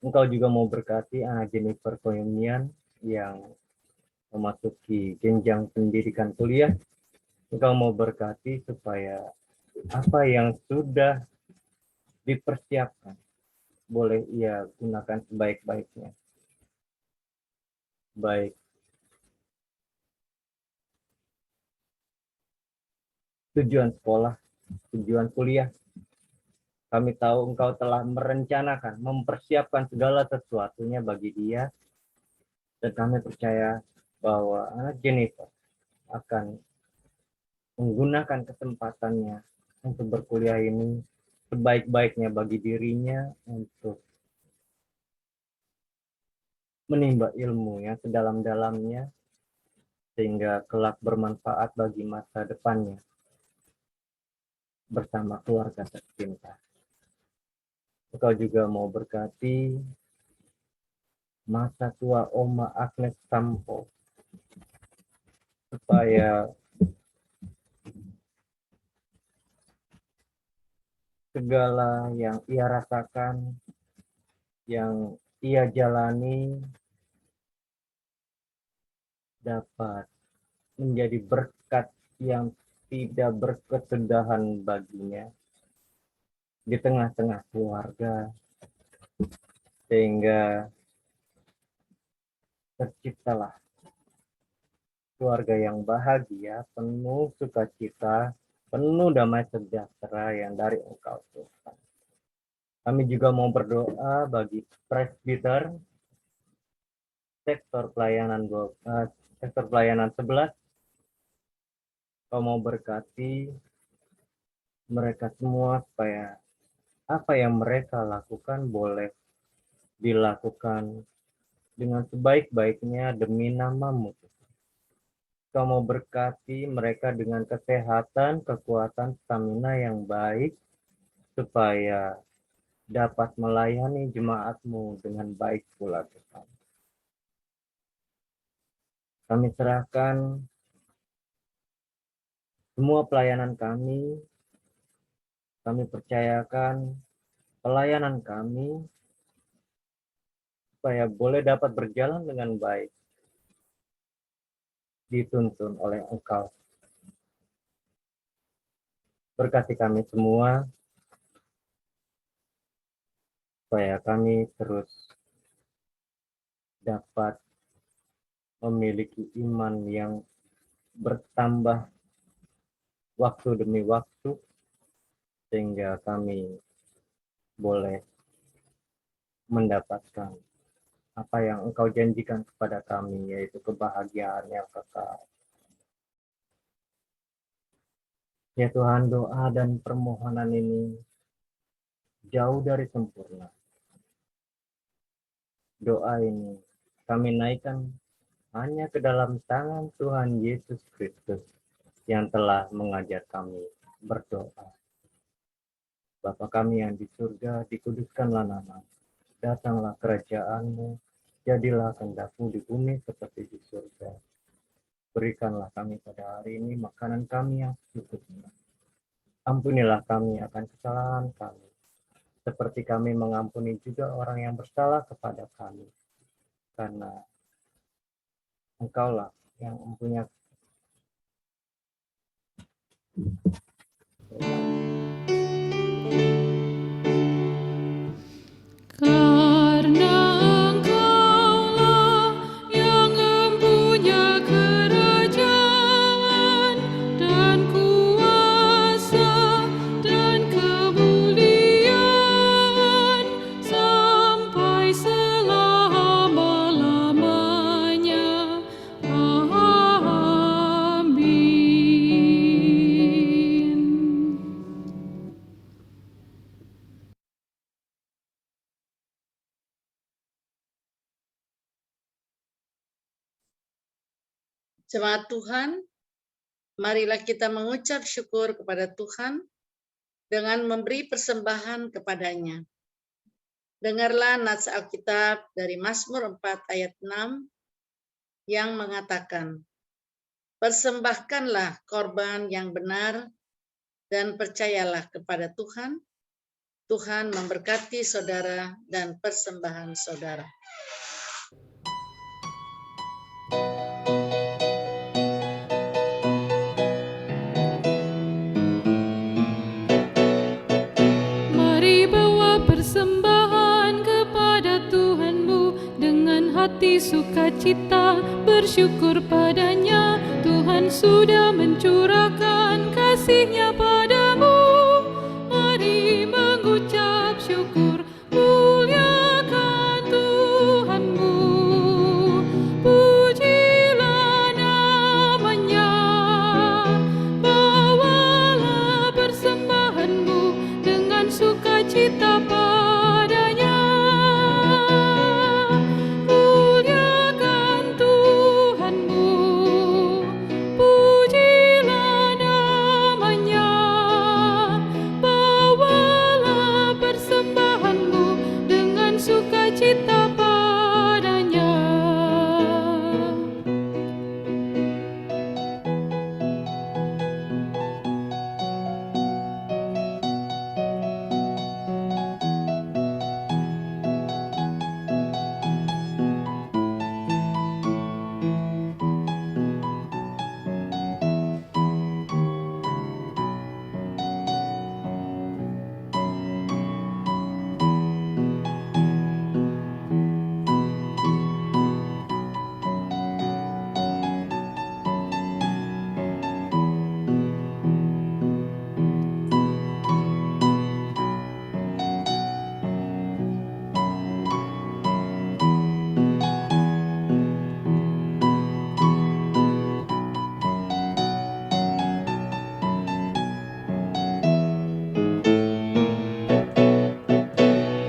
Engkau juga mau berkati anak Jennifer Koyongian yang memasuki jenjang pendidikan kuliah. Engkau mau berkati supaya apa yang sudah dipersiapkan boleh ia gunakan sebaik-baiknya. Baik tujuan sekolah, tujuan kuliah. Kami tahu Engkau telah merencanakan, mempersiapkan segala sesuatunya bagi dia. Dan kami percaya bahwa anak Jennifer akan menggunakan kesempatannya untuk berkuliah ini sebaik-baiknya bagi dirinya untuk menimba ilmu yang sedalam-dalamnya sehingga kelak bermanfaat bagi masa depannya bersama keluarga tercinta. Engkau juga mau berkati masa tua Oma Agnes Sampo supaya segala yang ia rasakan, yang ia jalani dapat menjadi berkat yang tidak berkesudahan baginya di tengah-tengah keluarga, sehingga terciptalah keluarga yang bahagia, penuh sukacita, penuh damai sejahtera yang dari Engkau, Tuhan. Kami juga mau berdoa bagi presbiter sektor pelayanan 11. Kau mau berkati mereka semua supaya apa yang mereka lakukan boleh dilakukan dengan sebaik-baiknya demi nama-Mu. Kau mau berkati mereka dengan kesehatan, kekuatan, stamina yang baik, supaya dapat melayani jemaat-Mu dengan baik pula, Tuhan. Kami serahkan semua pelayanan kami percayakan pelayanan kami, supaya boleh dapat berjalan dengan baik, dituntun oleh Engkau. Berkati kami semua, supaya kami terus dapat memiliki iman yang bertambah waktu demi waktu, sehingga kami boleh mendapatkan apa yang Engkau janjikan kepada kami, yaitu kebahagiaan yang kekal. Ya Tuhan, doa dan permohonan ini jauh dari sempurna. Doa ini kami naikkan hanya ke dalam tangan Tuhan Yesus Kristus yang telah mengajar kami berdoa. Bapa kami yang di surga, dikuduskanlah namamu. Datanglah kerajaan-Mu, jadilah kehendak-Mu di bumi seperti di surga. Berikanlah kami pada hari ini makanan kami yang secukupnya. Ampunilah kami akan kesalahan kami, seperti kami mengampuni juga orang yang bersalah kepada kami. Karena Engkaulah yang mempunyai Karena Engkaulah yang mempunyai kerajaan dan kuasa dan kemuliaan sampai selama-lamanya. Amin. Jemaat Tuhan, marilah kita mengucap syukur kepada Tuhan dengan memberi persembahan kepadanya. Dengarlah nats Alkitab dari Mazmur 4 ayat 6 yang mengatakan, persembahkanlah korban yang benar dan percayalah kepada Tuhan. Tuhan memberkati saudara dan persembahan saudara. Mari bawa persembahan kepada Tuhanmu dengan hati sukacita, bersyukur padanya. Tuhan sudah mencurahkan kasih-Nya padamu. Mari mengucap syukur, muliakan Tuhanmu. Pujilah namanya, bawalah persembahanmu dengan sukacita padanya. Muliakan Tuhanmu, pujilah namanya, bawalah persembahanmu dengan sukacita padanya.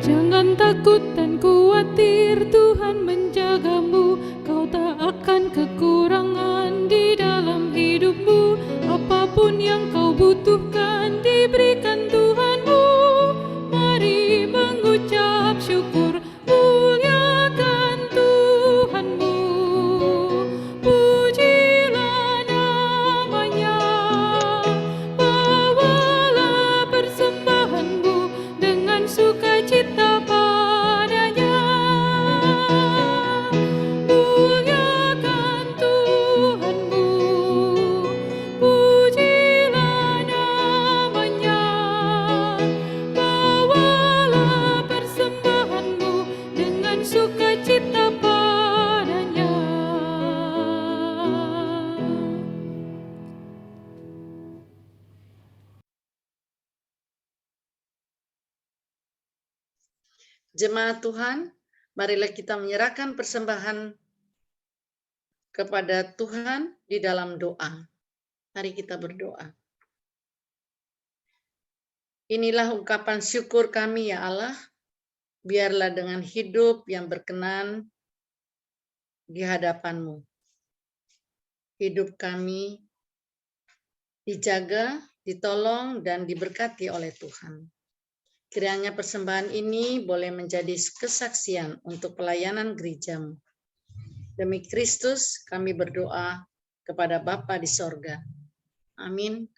Jangan takut dan khawatir, Tuhan menjagamu. Kau tak akan kekurangan di dalam hidupmu. Apapun yang kau butuhkan diberikan Tuhanmu. Mari mengucap syukur, muliakan Tuhanmu. Pujilah namanya, bawalah persembahanmu dengan sukacita padanya. Muliakan Tuhanmu, pujilah namanya, bawalah persembahanmu dengan sukacita padanya. Jemaat Tuhan, marilah kita menyerahkan persembahan kepada Tuhan di dalam doa. Mari kita berdoa. Inilah ungkapan syukur kami ya Allah, biarlah dengan hidup yang berkenan di hadapan-Mu. Hidup kami dijaga, ditolong, dan diberkati oleh Tuhan. Kiranya persembahan ini boleh menjadi kesaksian untuk pelayanan gereja-Mu. Demi Kristus kami berdoa kepada Bapa di sorga. Amin.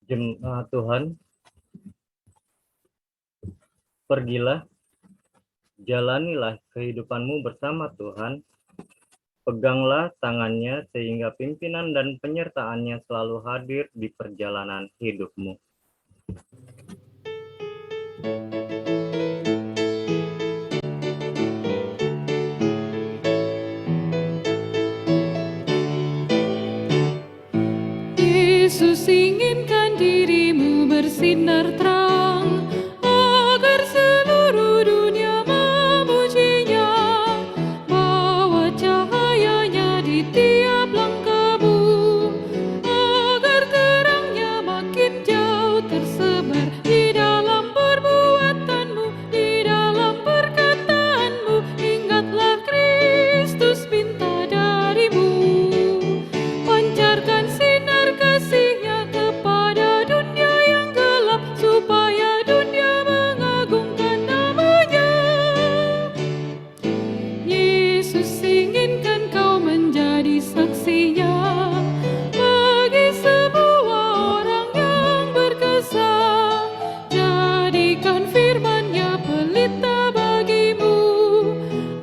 Jemaat Tuhan, pergilah, jalanilah kehidupanmu bersama Tuhan, peganglah tangannya sehingga pimpinan dan penyertaannya selalu hadir di perjalanan hidupmu. Yesus inginkan dirimu bersinar terang, agar seluruh dunia memujinya. Bawa cahayanya di tiap langkahmu, agar terangnya makin jauh tersebar di dalam perbuatanmu, di dalam perkataanmu. Ingatlah Kristus minta darimu, pancarkan sinar kasih-Nya kepada dunia yang gelap, supaya dunia mengagungkan nama-Nya. Yesus inginkan kau menjadi saksi-Nya bagi semua orang yang berkesan. Jadikan firman-Nya pelita bagimu,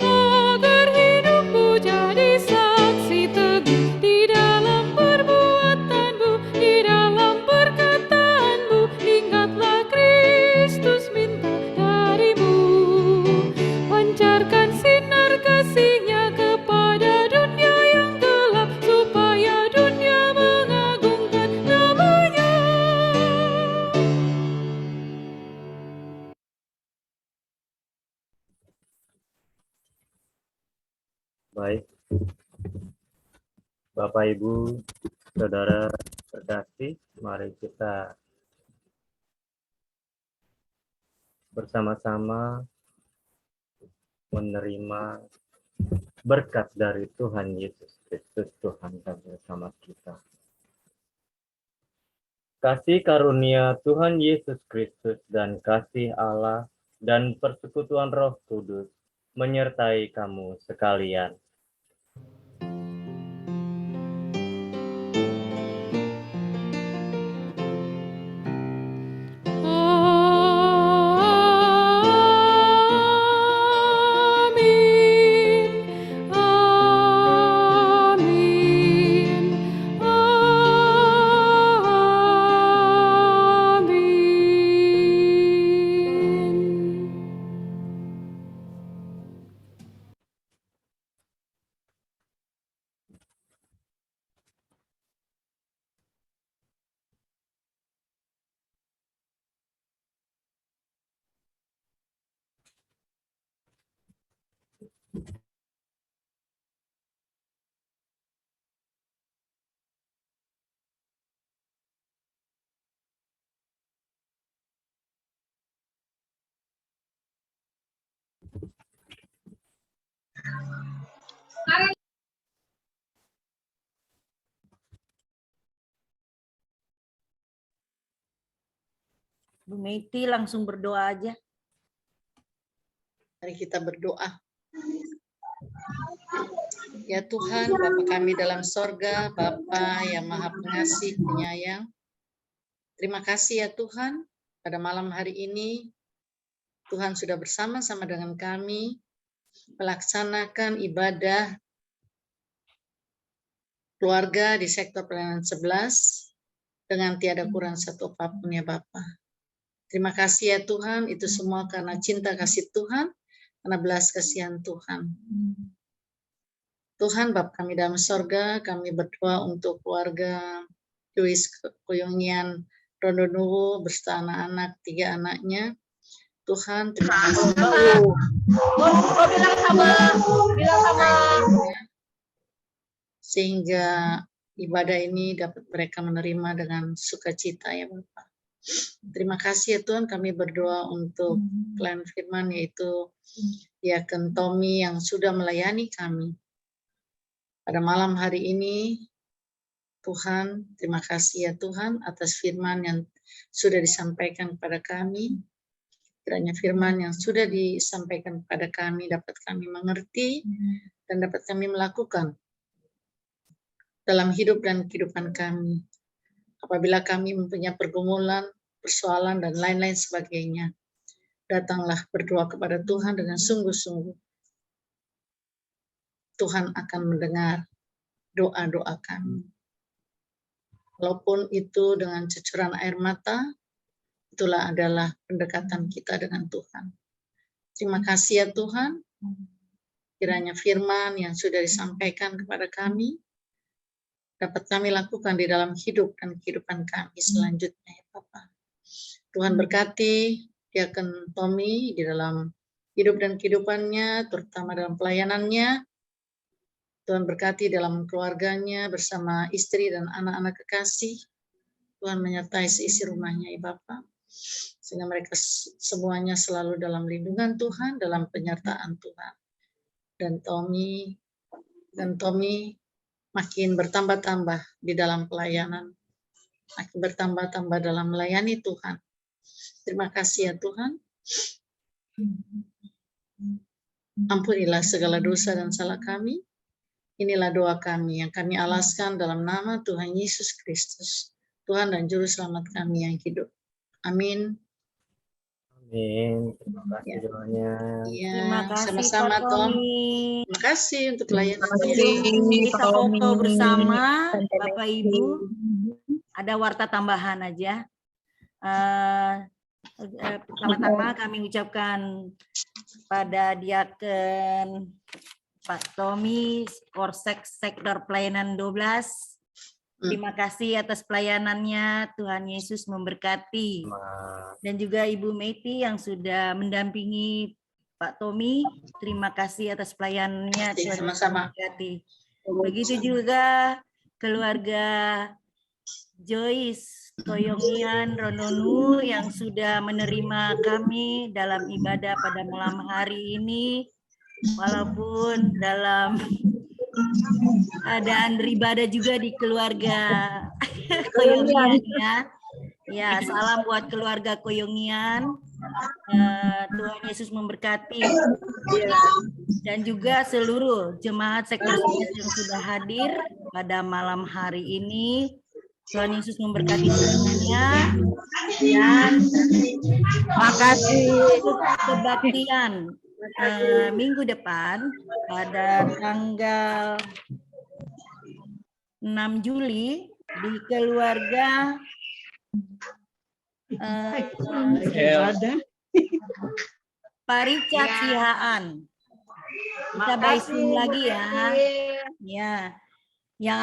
agar hidupmu jadi saksi teguh di dalam perbuatanmu, di dalam perkataanmu. Ingatlah Kristus minta darimu, pancarkan sinar kasih-Nya kepada dunia yang gelap, supaya dunia mengagungkan nama-Nya. Baik, Bapak, Ibu, Saudara terkasih, mari kita bersama-sama menerima berkat dari Tuhan Yesus Kristus, Tuhan dan bersama kita. Kasih karunia Tuhan Yesus Kristus dan kasih Allah dan persekutuan Roh Kudus menyertai kamu sekalian. Amin. Amin. Bu Meti langsung berdoa aja. Mari kita berdoa. Ya Tuhan, Bapa kami dalam sorga, Bapa yang Maha Pengasih, Penyayang. Terima kasih ya Tuhan, pada malam hari ini Tuhan sudah bersama-sama dengan kami melaksanakan ibadah keluarga di sektor pelayanan 11 dengan tiada kurang satu apapun ya Bapa. Terima kasih ya Tuhan, itu semua karena cinta kasih Tuhan, karena belas kasihan Tuhan. Tuhan, Bapa kami dalam sorga, kami berdoa untuk keluarga Joyce Koyongian Rondonuwu beserta anak-anak, 3 anaknya. Tuhan, terima kasih. Sehingga ibadah ini dapat mereka menerima dengan sukacita ya Bapak. Terima kasih ya Tuhan, kami berdoa untuk klien firman yaitu Diaken Tommy yang sudah melayani kami. Pada malam hari ini, Tuhan, terima kasih ya Tuhan atas firman yang sudah disampaikan kepada kami. Kiranya firman yang sudah disampaikan kepada kami dapat kami mengerti dan dapat kami melakukan dalam hidup dan kehidupan kami. Apabila kami mempunyai pergumulan, persoalan, dan lain-lain sebagainya, datanglah berdoa kepada Tuhan dengan sungguh-sungguh. Tuhan akan mendengar doa-doa kami. Walaupun itu dengan cucuran air mata, itulah adalah pendekatan kita dengan Tuhan. Terima kasih ya Tuhan. Kiranya firman yang sudah disampaikan kepada kami dapat kami lakukan di dalam hidup dan kehidupan kami selanjutnya ya Bapak. Tuhan berkati Diaken Tommy di dalam hidup dan kehidupannya, terutama dalam pelayanannya. Tuhan berkati dalam keluarganya bersama istri dan anak-anak kekasih. Tuhan menyertai seisi rumahnya ya Bapak. Sehingga mereka semuanya selalu dalam lindungan Tuhan, dalam penyertaan Tuhan. Dan Tommy makin bertambah-tambah di dalam pelayanan. Makin bertambah-tambah dalam melayani Tuhan. Terima kasih ya Tuhan. Ampunilah segala dosa dan salah kami. Inilah doa kami yang kami alaskan dalam nama Tuhan Yesus Kristus, Tuhan dan Juru Selamat kami yang hidup. Amin. Amin. Terima kasih doanya. Ya, Terima kasih sama-sama Pak Tom. Tommy. Terima kasih untuk layanannya. Kita foto bersama Bapak Ibu. Ada warta tambahan aja. Pertama-tama kami ucapkan pada Diaken Pak Tommy, Korsek Sektor Pelayanan 12. Terima kasih atas pelayanannya. Tuhan Yesus memberkati. Dan juga Ibu Meti yang sudah mendampingi Pak Tommy. Terima kasih atas pelayanannya. Tuhan Sama-sama. memberkati. Begitu juga keluarga Joyce Koyongian Rondonuwu yang sudah menerima kami dalam ibadah pada malam hari ini. Walaupun dalam keadaan beribadah juga di keluarga Koyongian ya. Ya, salam buat keluarga Koyongian. Tuhan Yesus memberkati. Dan juga seluruh jemaat sektor yang sudah hadir pada malam hari ini. Tuhan Yesus memberkati semuanya. Dan makasih kebaktian minggu depan pada tanggal 6 Juli di keluarga Parica Cihaan. Kita baisin lagi ya. Ya. Yang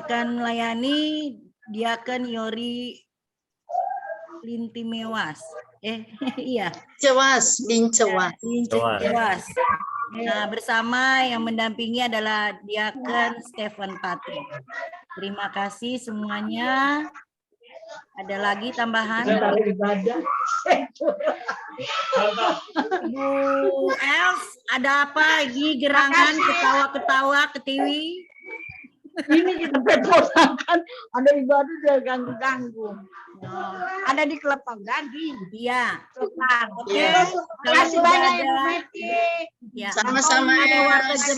akan melayani Diaken Yori Lintimewas. Iya. Cewas, Lincewas. Cewas. Nah, bersama yang mendampingi adalah Diaken Stephen Patrick. Terima kasih semuanya. Ada lagi tambahan? Bu Els, ada apa lagi gerangan ketawa-ketawa ke TV? Ini kita pertolongan, ada ibadah udah ganggu-ganggu. Ada di Kelapa Gading. Iya. Sebentar. Oke. Iya. Terima kasih banyak Ibu Meti. Ya. Sama-sama, Ada Els.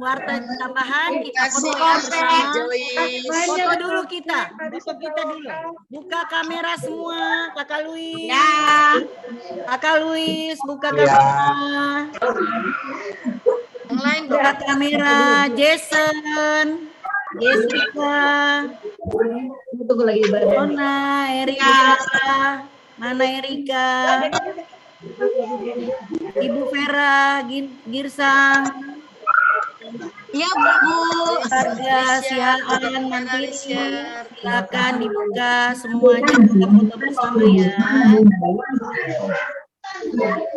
warta tambahan kita Kasih foto ya bersama. Joyce. Foto dulu kita. Foto kita dulu. Buka kamera semua, Kakak Luis. Ya. Kakak Luis, buka kamera. Yang lain Buka kamera, Jason, Jessica, Tunggu lagi ibadah. Dona, Erika, mana Erika? Ibu Vera, Girsang, Iya Bu. Harga Siaan Mandiri, silakan dibuka semuanya kita foto bersama ya.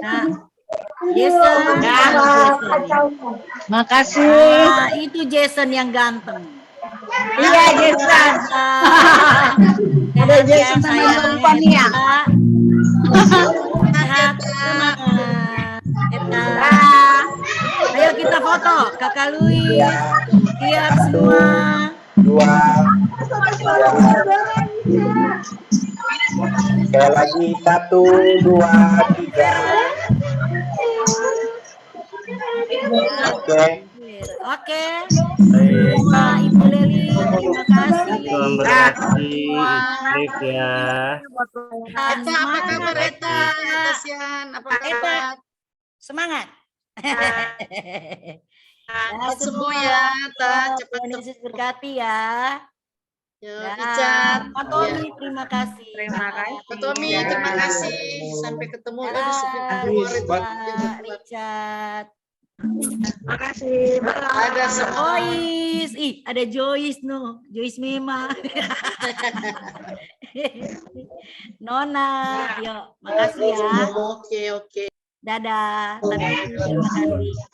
Nah, Jason, Makasih. nah, itu Jason yang ganteng. Iya Jason. Ada Jason sama perempuan ya. Sehat, semangat. Ayo kita foto, Kakak Luis. Siap semua. 2, 3. Sekali lagi 1, 2, 3. Oke. Oke. Semua Ibu Leli, terima kasih. Tuhan berkati, Istrif ya. Eta, apa kabar Eta? Eta Sian, apa kabar? Semangat. Cepat sembuh ya, Eta. Cepat Tuhan Yesus berkati ya. Yo, Dan Icat. Pak Tommy, terima kasih. Pak Tommy, terima kasih. Sampai ketemu lagi Dadah, sebentar. Richard. Makasih. Ada semua. Joyce, ada Joyce no, Joyce Mema. Nona, yuk, makasih ya. Oke. Dadah, terima kasih.